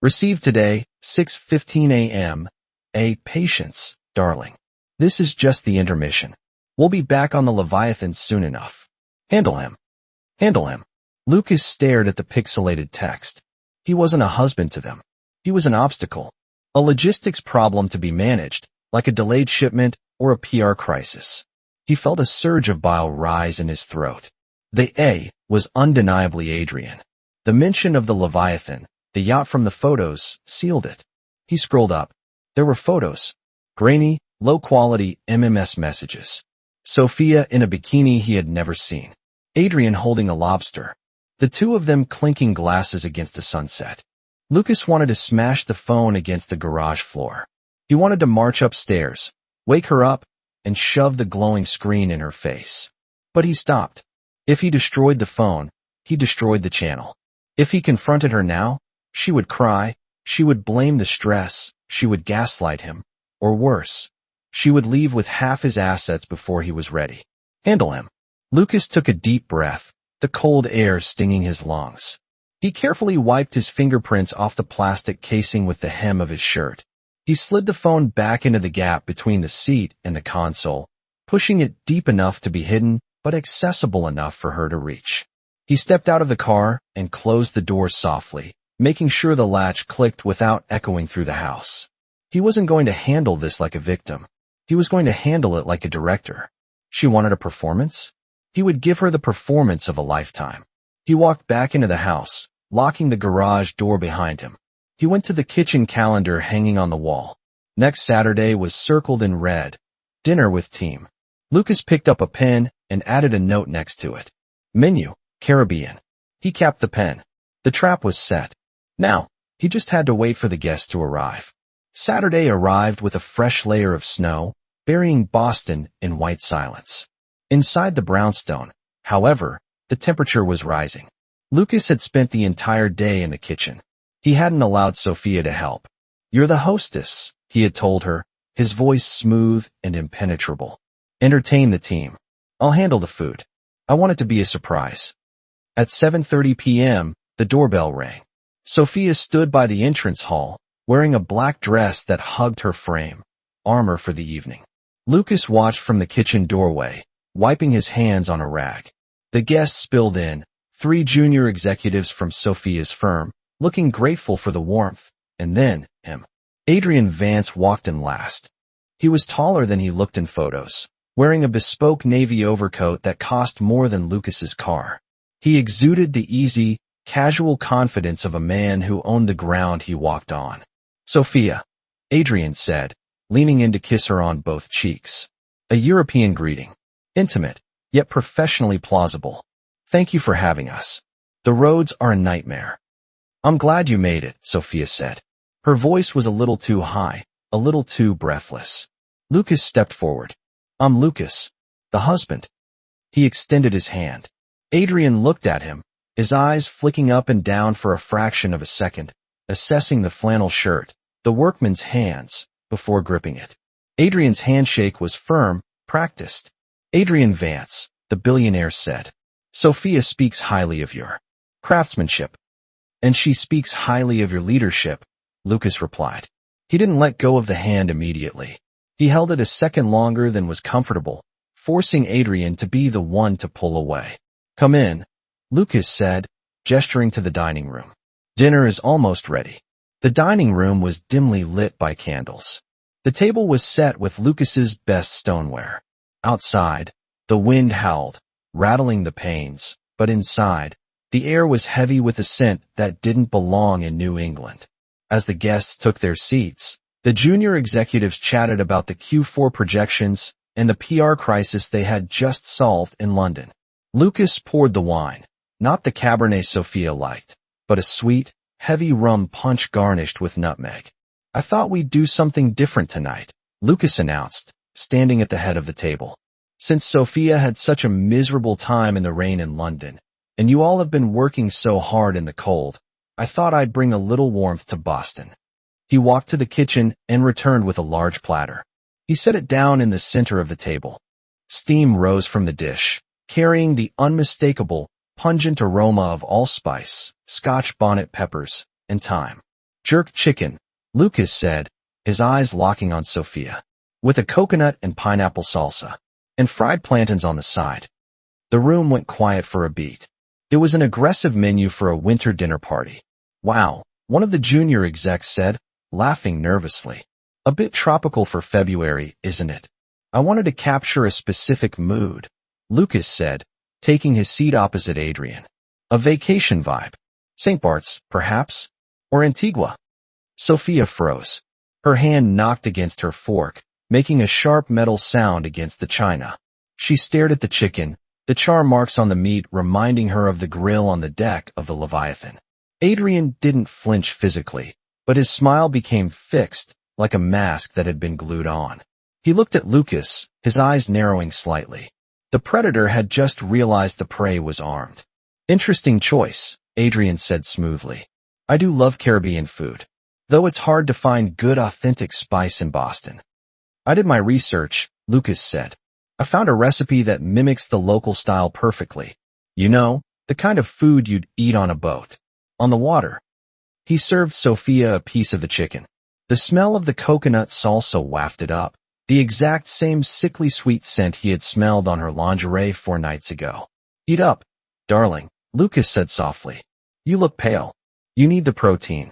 Received today, 6:15 a.m. Patience, darling. This is just the intermission. We'll be back on the Leviathan soon enough. Handle him. Handle him. Lucas stared at the pixelated text. He wasn't a husband to them. He was an obstacle. A logistics problem to be managed, like a delayed shipment or a PR crisis. He felt a surge of bile rise in his throat. The A was undeniably Adrian. The mention of the Leviathan, the yacht from the photos, sealed it. He scrolled up. There were photos. Grainy, low-quality MMS messages. Sophia in a bikini he had never seen. Adrian holding a lobster. The two of them clinking glasses against the sunset. Lucas wanted to smash the phone against the garage floor. He wanted to march upstairs, wake her up, and shove the glowing screen in her face. But he stopped. If he destroyed the phone, he destroyed the channel. If he confronted her now, she would cry, she would blame the stress, she would gaslight him, or worse, she would leave with half his assets before he was ready. Handle him. Lucas took a deep breath, the cold air stinging his lungs. He carefully wiped his fingerprints off the plastic casing with the hem of his shirt. He slid the phone back into the gap between the seat and the console, pushing it deep enough to be hidden but accessible enough for her to reach. He stepped out of the car and closed the door softly, making sure the latch clicked without echoing through the house. He wasn't going to handle this like a victim. He was going to handle it like a director. She wanted a performance? He would give her the performance of a lifetime. He walked back into the house, locking the garage door behind him. He went to the kitchen calendar hanging on the wall. Next Saturday was circled in red. Dinner with team. Lucas picked up a pen and added a note next to it. Menu, Caribbean. He capped the pen. The trap was set. Now, he just had to wait for the guests to arrive. Saturday arrived with a fresh layer of snow, burying Boston in white silence. Inside the brownstone, however, the temperature was rising. Lucas had spent the entire day in the kitchen. He hadn't allowed Sophia to help. You're the hostess, he had told her, his voice smooth and impenetrable. Entertain the team. I'll handle the food. I want it to be a surprise. At 7:30 p.m., the doorbell rang. Sophia stood by the entrance hall, wearing a black dress that hugged her frame, armor for the evening. Lucas watched from the kitchen doorway, wiping his hands on a rag. The guests spilled in, 3 junior executives from Sophia's firm, looking grateful for the warmth, and then him. Adrian Vance walked in last. He was taller than he looked in photos, wearing a bespoke navy overcoat that cost more than Lucas's car. He exuded the easy, casual confidence of a man who owned the ground he walked on. Sophia, Adrian said, leaning in to kiss her on both cheeks. A European greeting. Intimate, yet professionally plausible. Thank you for having us. The roads are a nightmare. I'm glad you made it, Sophia said. Her voice was a little too high, a little too breathless. Lucas stepped forward. I'm Lucas, the husband. He extended his hand. Adrian looked at him, his eyes flicking up and down for a fraction of a second, assessing the flannel shirt, the workman's hands, before gripping it. Adrian's handshake was firm, practiced. Adrian Vance, the billionaire said. Sophia speaks highly of your craftsmanship. And she speaks highly of your leadership, Lucas replied. He didn't let go of the hand immediately. He held it a second longer than was comfortable, forcing Adrian to be the one to pull away. Come in, Lucas said, gesturing to the dining room. Dinner is almost ready. The dining room was dimly lit by candles. The table was set with Lucas's best stoneware. Outside, the wind howled, rattling the panes, but inside, the air was heavy with a scent that didn't belong in New England. As the guests took their seats, the junior executives chatted about the Q4 projections and the PR crisis they had just solved in London. Lucas poured the wine, not the Cabernet Sophia liked, but a sweet, heavy rum punch garnished with nutmeg. I thought we'd do something different tonight, Lucas announced, standing at the head of the table. Since Sophia had such a miserable time in the rain in London, and you all have been working so hard in the cold, I thought I'd bring a little warmth to Boston. He walked to the kitchen and returned with a large platter. He set it down in the center of the table. Steam rose from the dish, carrying the unmistakable, pungent aroma of allspice, Scotch bonnet peppers, and thyme. Jerk chicken, Lucas said, his eyes locking on Sophia, with a coconut and pineapple salsa, and fried plantains on the side. The room went quiet for a beat. It was an aggressive menu for a winter dinner party. Wow, one of the junior execs said, laughing nervously. A bit tropical for February, isn't it? I wanted to capture a specific mood, Lucas said, taking his seat opposite Adrian. A vacation vibe. St. Bart's, perhaps? Or Antigua? Sophia froze. Her hand knocked against her fork, making a sharp metal sound against the china. She stared at the chicken, the char marks on the meat reminding her of the grill on the deck of the Leviathan. Adrian didn't flinch physically, but his smile became fixed, like a mask that had been glued on. He looked at Lucas, his eyes narrowing slightly. The predator had just realized the prey was armed. Interesting choice, Adrian said smoothly. I do love Caribbean food, though it's hard to find good authentic spice in Boston. I did my research, Lucas said. I found a recipe that mimics the local style perfectly. You know, the kind of food you'd eat on a boat. On the water. He served Sophia a piece of the chicken. The smell of the coconut salsa wafted up, the exact same sickly sweet scent he had smelled on her lingerie 4 nights ago. Eat up, darling, Lucas said softly. You look pale. You need the protein.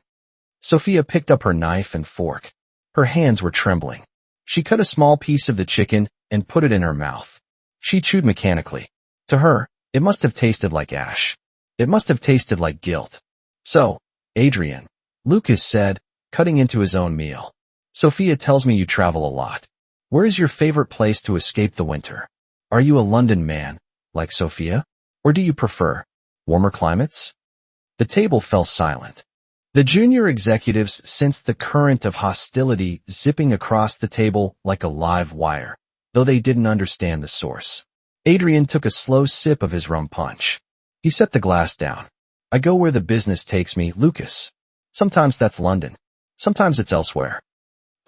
Sophia picked up her knife and fork. Her hands were trembling. She cut a small piece of the chicken and put it in her mouth. She chewed mechanically. To her, it must have tasted like ash. It must have tasted like guilt. So, Adrian, Lucas said, cutting into his own meal. Sophia tells me you travel a lot. Where is your favorite place to escape the winter? Are you a London man, like Sophia? Or do you prefer warmer climates? The table fell silent. The junior executives sensed the current of hostility zipping across the table like a live wire, though they didn't understand the source. Adrian took a slow sip of his rum punch. He set the glass down. I go where the business takes me, Lucas. Sometimes that's London. Sometimes it's elsewhere.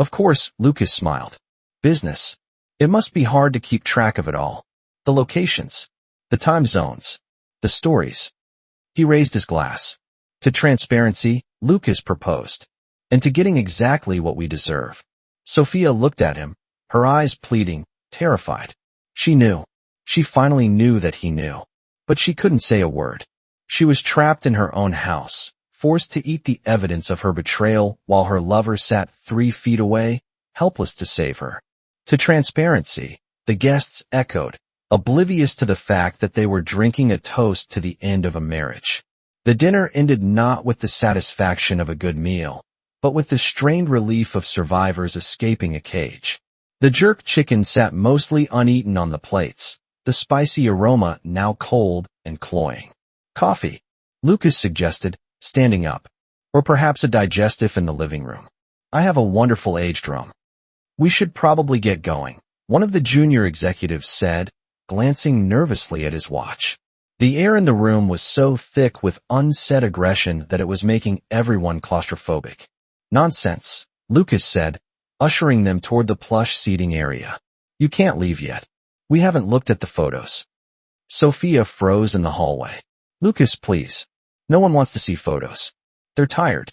Of course, Lucas smiled. Business. It must be hard to keep track of it all. The locations. The time zones. The stories. He raised his glass. To transparency, Lucas proposed. And to getting exactly what we deserve. Sophia looked at him, her eyes pleading, terrified. She knew. She finally knew that he knew. But she couldn't say a word. She was trapped in her own house, forced to eat the evidence of her betrayal while her lover sat 3 feet away, helpless to save her. To transparency, the guests echoed, oblivious to the fact that they were drinking a toast to the end of a marriage. The dinner ended not with the satisfaction of a good meal, but with the strained relief of survivors escaping a cage. The jerk chicken sat mostly uneaten on the plates, the spicy aroma now cold and cloying. Coffee, Lucas suggested, standing up. Or perhaps a digestive in the living room. I have a wonderful aged rum. We should probably get going, one of the junior executives said, glancing nervously at his watch. The air in the room was so thick with unsaid aggression that it was making everyone claustrophobic. Nonsense, Lucas said, ushering them toward the plush seating area. You can't leave yet. We haven't looked at the photos. Sophia froze in the hallway. Lucas, please. No one wants to see photos. They're tired.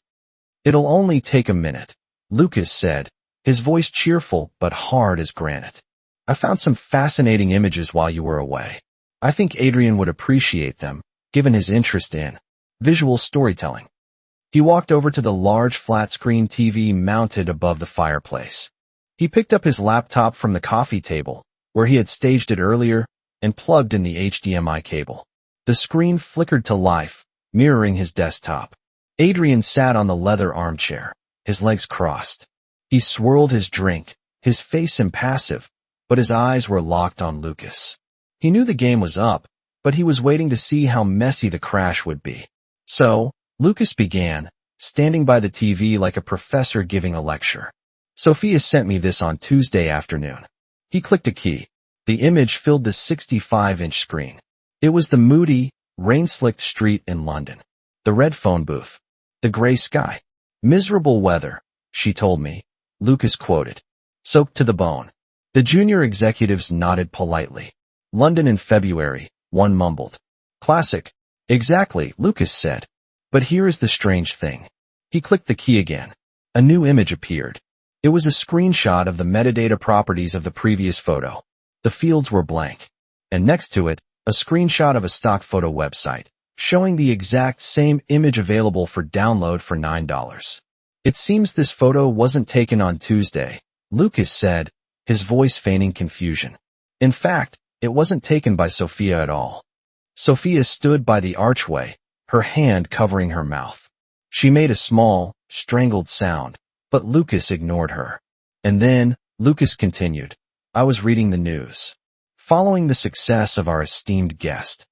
It'll only take a minute, Lucas said, his voice cheerful but hard as granite. I found some fascinating images while you were away. I think Adrian would appreciate them, given his interest in visual storytelling. He walked over to the large flat-screen TV mounted above the fireplace. He picked up his laptop from the coffee table, where he had staged it earlier, and plugged in the HDMI cable. The screen flickered to life, mirroring his desktop. Adrian sat on the leather armchair, his legs crossed. He swirled his drink, his face impassive, but his eyes were locked on Lucas. He knew the game was up, but he was waiting to see how messy the crash would be. So, Lucas began, standing by the TV like a professor giving a lecture. Sophia sent me this on Tuesday afternoon. He clicked a key. The image filled the 65-inch screen. It was the moody, rain-slicked street in London. The red phone booth. The gray sky. Miserable weather, she told me, Lucas quoted. Soaked to the bone. The junior executives nodded politely. London in February, one mumbled. Classic. Exactly, Lucas said. But here is the strange thing. He clicked the key again. A new image appeared. It was a screenshot of the metadata properties of the previous photo. The fields were blank. And next to it, a screenshot of a stock photo website, showing the exact same image available for download for $9. It seems this photo wasn't taken on Tuesday, Lucas said, his voice feigning confusion. In fact, it wasn't taken by Sophia at all. Sophia stood by the archway, her hand covering her mouth. She made a small, strangled sound, but Lucas ignored her. And then, Lucas continued, I was reading the news. Following the success of our esteemed guest.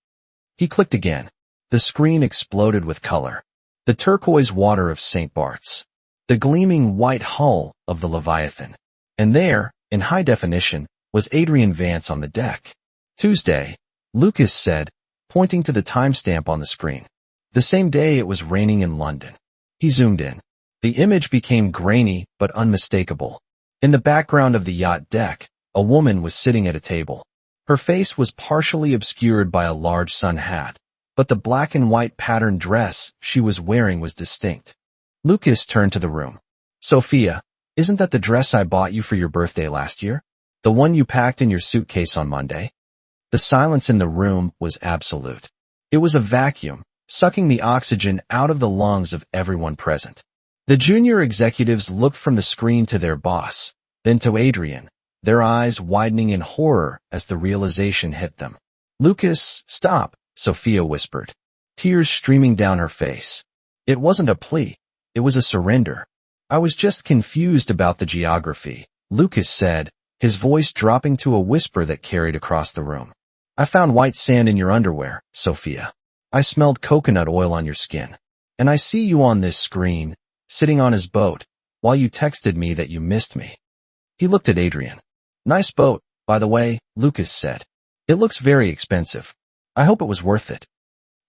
He clicked again. The screen exploded with color. The turquoise water of St. Bart's. The gleaming white hull of the Leviathan. And there, in high definition, was Adrian Vance on the deck. Tuesday, Lucas said, pointing to the timestamp on the screen. The same day it was raining in London. He zoomed in. The image became grainy but unmistakable. In the background of the yacht deck, a woman was sitting at a table. Her face was partially obscured by a large sun hat, but the black and white patterned dress she was wearing was distinct. Lucas turned to the room. Sophia, isn't that the dress I bought you for your birthday last year? The one you packed in your suitcase on Monday? The silence in the room was absolute. It was a vacuum, sucking the oxygen out of the lungs of everyone present. The junior executives looked from the screen to their boss, then to Adrian, their eyes widening in horror as the realization hit them. Lucas, stop, Sophia whispered, tears streaming down her face. It wasn't a plea. It was a surrender. I was just confused about the geography, Lucas said, his voice dropping to a whisper that carried across the room. I found white sand in your underwear, Sophia. I smelled coconut oil on your skin. And I see you on this screen, sitting on his boat, while you texted me that you missed me. He looked at Adrian. Nice boat, by the way, Lucas said. It looks very expensive. I hope it was worth it.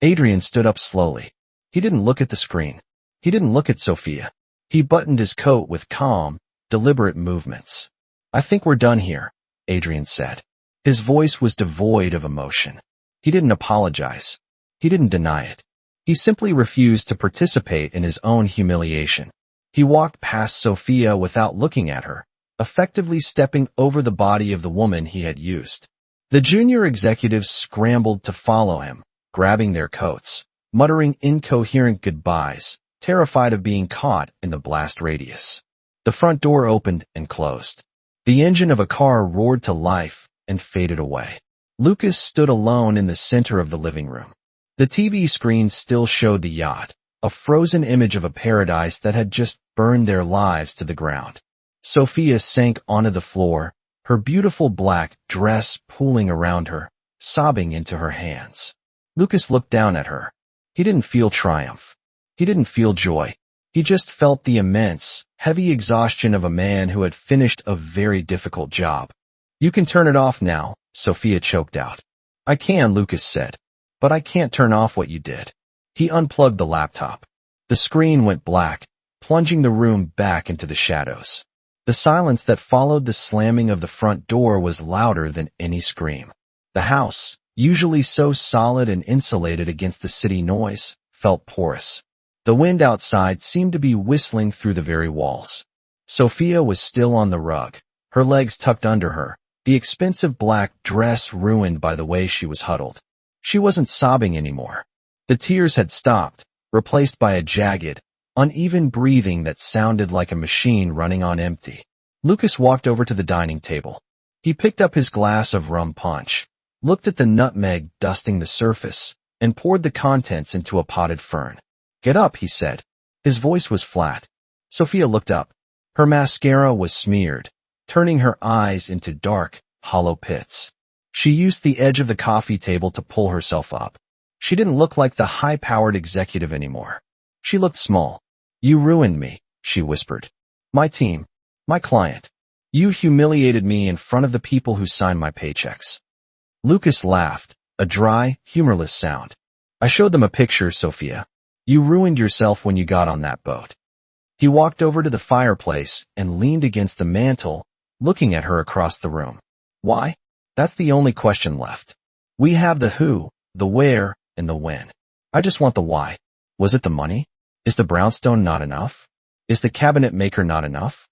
Adrian stood up slowly. He didn't look at the screen. He didn't look at Sophia. He buttoned his coat with calm, deliberate movements. I think we're done here, Adrian said. His voice was devoid of emotion. He didn't apologize. He didn't deny it. He simply refused to participate in his own humiliation. He walked past Sophia without looking at her, effectively stepping over the body of the woman he had used. The junior executives scrambled to follow him, grabbing their coats, muttering incoherent goodbyes, terrified of being caught in the blast radius. The front door opened and closed. The engine of a car roared to life and faded away. Lucas stood alone in the center of the living room. The TV screen still showed the yacht, a frozen image of a paradise that had just burned their lives to the ground. Sophia sank onto the floor, her beautiful black dress pooling around her, sobbing into her hands. Lucas looked down at her. He didn't feel triumph. He didn't feel joy. He just felt the immense, heavy exhaustion of a man who had finished a very difficult job. "You can turn it off now," Sophia choked out. "I can," Lucas said. "But I can't turn off what you did." He unplugged the laptop. The screen went black, plunging the room back into the shadows. The silence that followed the slamming of the front door was louder than any scream. The house, usually so solid and insulated against the city noise, felt porous. The wind outside seemed to be whistling through the very walls. Sophia was still on the rug, her legs tucked under her, the expensive black dress ruined by the way she was huddled. She wasn't sobbing anymore. The tears had stopped, replaced by a jagged, uneven breathing that sounded like a machine running on empty. Lucas walked over to the dining table. He picked up his glass of rum punch, looked at the nutmeg dusting the surface, and poured the contents into a potted fern. "Get up," he said. His voice was flat. Sophia looked up. Her mascara was smeared, turning her eyes into dark, hollow pits. She used the edge of the coffee table to pull herself up. She didn't look like the high-powered executive anymore. She looked small. "You ruined me," she whispered. "My team. My client. You humiliated me in front of the people who signed my paychecks." Lucas laughed, a dry, humorless sound. "I showed them a picture, Sophia. You ruined yourself when you got on that boat." He walked over to the fireplace and leaned against the mantel, looking at her across the room. "Why? That's the only question left. We have the who, the where, and the when. I just want the why. Was it the money? Is the brownstone not enough? Is the cabinet maker not enough?"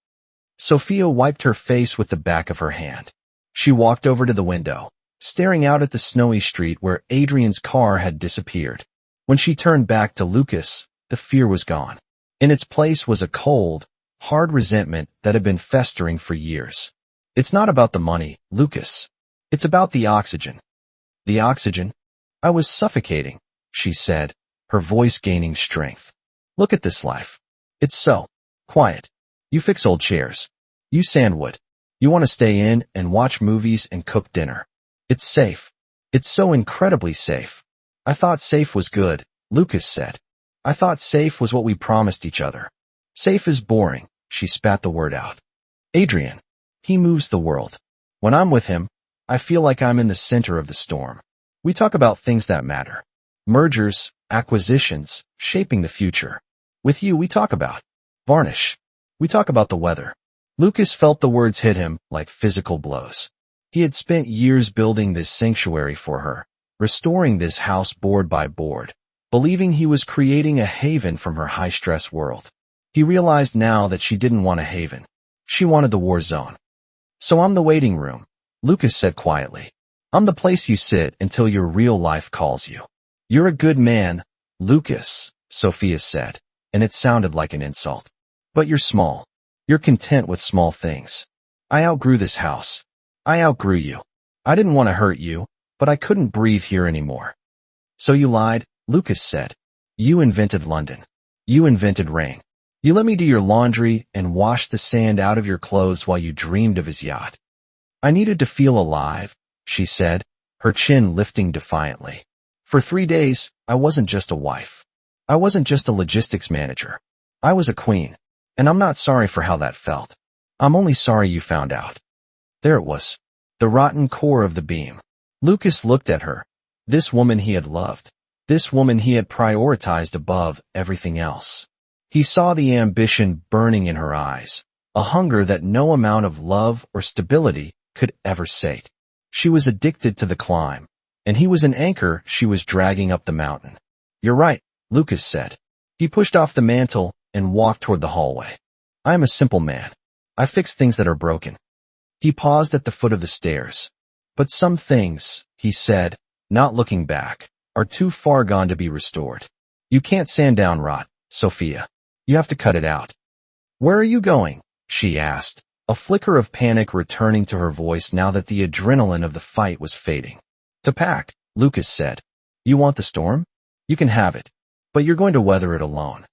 Sophia wiped her face with the back of her hand. She walked over to the window, staring out at the snowy street where Adrian's car had disappeared. When she turned back to Lucas, the fear was gone. In its place was a cold, hard resentment that had been festering for years. "It's not about the money, Lucas. It's about the oxygen." "The oxygen?" "I was suffocating," she said, her voice gaining strength. "Look at this life. It's so quiet. You fix old chairs. You sand wood. You want to stay in and watch movies and cook dinner. It's safe. It's so incredibly safe." "I thought safe was good," Lucas said. "I thought safe was what we promised each other." "Safe is boring," she spat the word out. "Adrian. He moves the world. When I'm with him, I feel like I'm in the center of the storm. We talk about things that matter. Mergers, acquisitions, shaping the future. With you, we talk about varnish. We talk about the weather." Lucas felt the words hit him like physical blows. He had spent years building this sanctuary for her, restoring this house board by board, believing he was creating a haven from her high-stress world. He realized now that she didn't want a haven. She wanted the war zone. "So I'm the waiting room," Lucas said quietly. "I'm the place you sit until your real life calls you." "You're a good man, Lucas," Sophia said, and it sounded like an insult. "But you're small. You're content with small things. I outgrew this house. I outgrew you. I didn't want to hurt you, but I couldn't breathe here anymore." "So you lied," Lucas said. "You invented London. You invented rain. You let me do your laundry and wash the sand out of your clothes while you dreamed of his yacht." "I needed to feel alive," she said, her chin lifting defiantly. "For 3 days, I wasn't just a wife. I wasn't just a logistics manager. I was a queen, and I'm not sorry for how that felt. I'm only sorry you found out." There it was, the rotten core of the beam. Lucas looked at her, this woman he had loved, this woman he had prioritized above everything else. He saw the ambition burning in her eyes, a hunger that no amount of love or stability could ever sate. She was addicted to the climb, and he was an anchor she was dragging up the mountain. "You're right," Lucas said. He pushed off the mantle and walked toward the hallway. "I am a simple man. I fix things that are broken." He paused at the foot of the stairs. "But some things," he said, not looking back, "are too far gone to be restored. You can't sand down rot, Sophia. You have to cut it out." "Where are you going?" she asked, a flicker of panic returning to her voice now that the adrenaline of the fight was fading. "To pack," Lucas said. "You want the storm? You can have it. But you're going to weather it alone."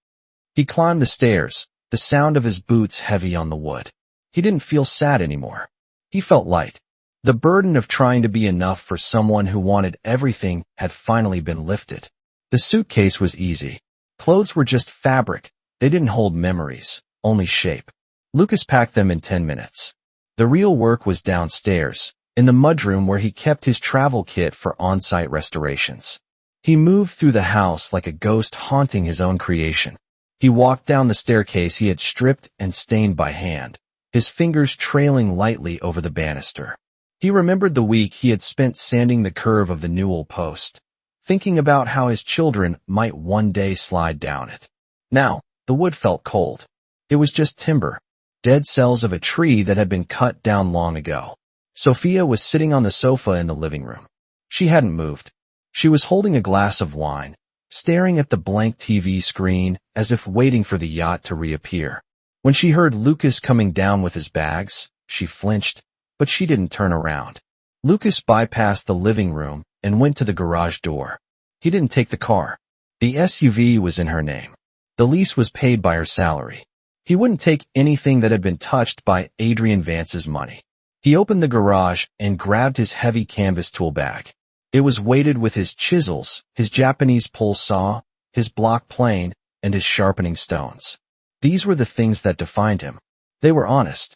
He climbed the stairs, the sound of his boots heavy on the wood. He didn't feel sad anymore. He felt light. The burden of trying to be enough for someone who wanted everything had finally been lifted. The suitcase was easy. Clothes were just fabric. They didn't hold memories, only shape. Lucas packed them in 10 minutes. The real work was downstairs, in the mudroom where he kept his travel kit for on-site restorations. He moved through the house like a ghost haunting his own creation. He walked down the staircase he had stripped and stained by hand, his fingers trailing lightly over the banister. He remembered the week he had spent sanding the curve of the newel post, thinking about how his children might one day slide down it. Now, the wood felt cold. It was just timber, dead cells of a tree that had been cut down long ago. Sophia was sitting on the sofa in the living room. She hadn't moved. She was holding a glass of wine, staring at the blank TV screen as if waiting for the yacht to reappear. When she heard Lucas coming down with his bags, she flinched, but she didn't turn around. Lucas bypassed the living room and went to the garage door. He didn't take the car. The SUV was in her name. The lease was paid by her salary. He wouldn't take anything that had been touched by Adrian Vance's money. He opened the garage and grabbed his heavy canvas tool bag. It was weighted with his chisels, his Japanese pole saw, his block plane, and his sharpening stones. These were the things that defined him. They were honest.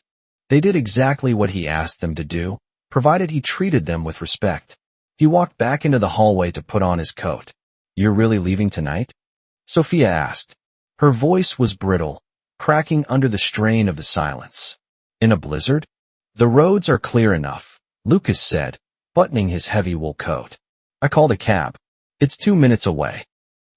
They did exactly what he asked them to do, provided he treated them with respect. He walked back into the hallway to put on his coat. "You're really leaving tonight?" Sophia asked. Her voice was brittle, cracking under the strain of the silence. "In a blizzard?" "The roads are clear enough," Lucas said, buttoning his heavy wool coat. "I called a cab. It's 2 minutes away."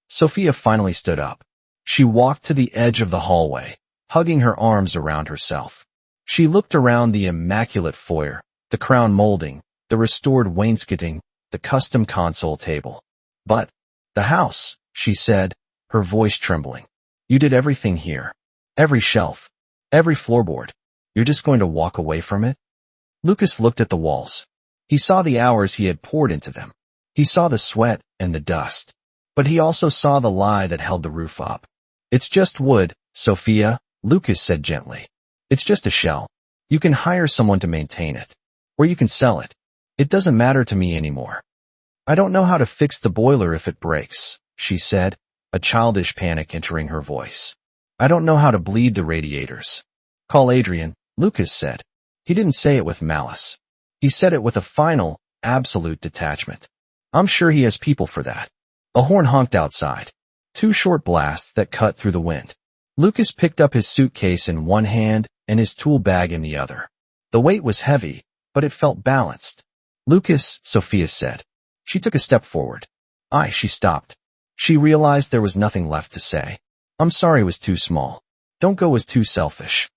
Sophia finally stood up. She walked to the edge of the hallway, hugging her arms around herself. She looked around the immaculate foyer, the crown molding, the restored wainscoting, the custom console table. "But the house," she said, her voice trembling. "You did everything here. Every shelf, every floorboard. You're just going to walk away from it?" Lucas looked at the walls. He saw the hours he had poured into them. He saw the sweat and the dust. But he also saw the lie that held the roof up. "It's just wood, Sophia," Lucas said gently. "It's just a shell. You can hire someone to maintain it. Or you can sell it. It doesn't matter to me anymore." "I don't know how to fix the boiler if it breaks," she said, a childish panic entering her voice. "I don't know how to bleed the radiators." "Call Adrian," Lucas said. He didn't say it with malice. He said it with a final, absolute detachment. "I'm sure he has people for that." A horn honked outside. 2 short blasts that cut through the wind. Lucas picked up his suitcase in one hand and his tool bag in the other. The weight was heavy, but it felt balanced. "Lucas," Sophia said. She took a step forward. She stopped. She realized there was nothing left to say. "I'm sorry was too small. Don't go was too selfish."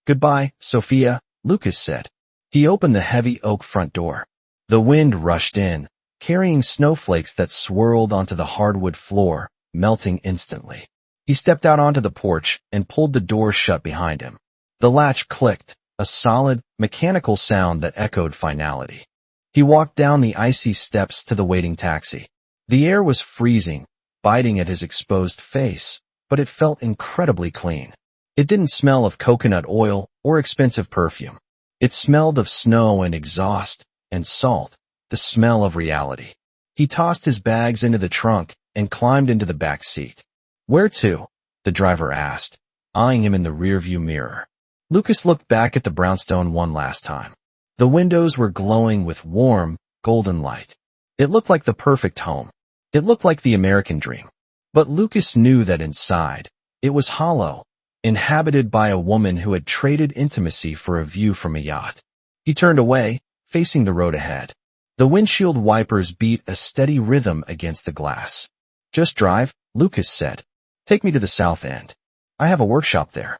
"Goodbye, Sophia," Lucas said. He opened the heavy oak front door. The wind rushed in, carrying snowflakes that swirled onto the hardwood floor, melting instantly. He stepped out onto the porch and pulled the door shut behind him. The latch clicked, a solid, mechanical sound that echoed finality. He walked down the icy steps to the waiting taxi. The air was freezing, biting at his exposed face, but it felt incredibly clean. It didn't smell of coconut oil or expensive perfume. It smelled of snow and exhaust and salt, the smell of reality. He tossed his bags into the trunk and climbed into the back seat. "Where to?" the driver asked, eyeing him in the rearview mirror. Lucas looked back at the brownstone one last time. The windows were glowing with warm, golden light. It looked like the perfect home. It looked like the American dream. But Lucas knew that inside, it was hollow, inhabited by a woman who had traded intimacy for a view from a yacht. He turned away, facing the road ahead. The windshield wipers beat a steady rhythm against the glass. "Just drive," Lucas said. "Take me to the south end. I have a workshop there."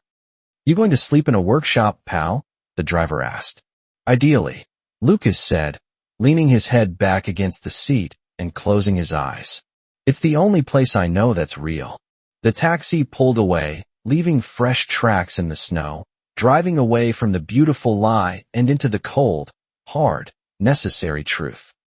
"You going to sleep in a workshop, pal?" the driver asked. "Ideally," Lucas said, leaning his head back against the seat and closing his eyes. "It's the only place I know that's real." The taxi pulled away, leaving fresh tracks in the snow, driving away from the beautiful lie and into the cold, hard, necessary truth.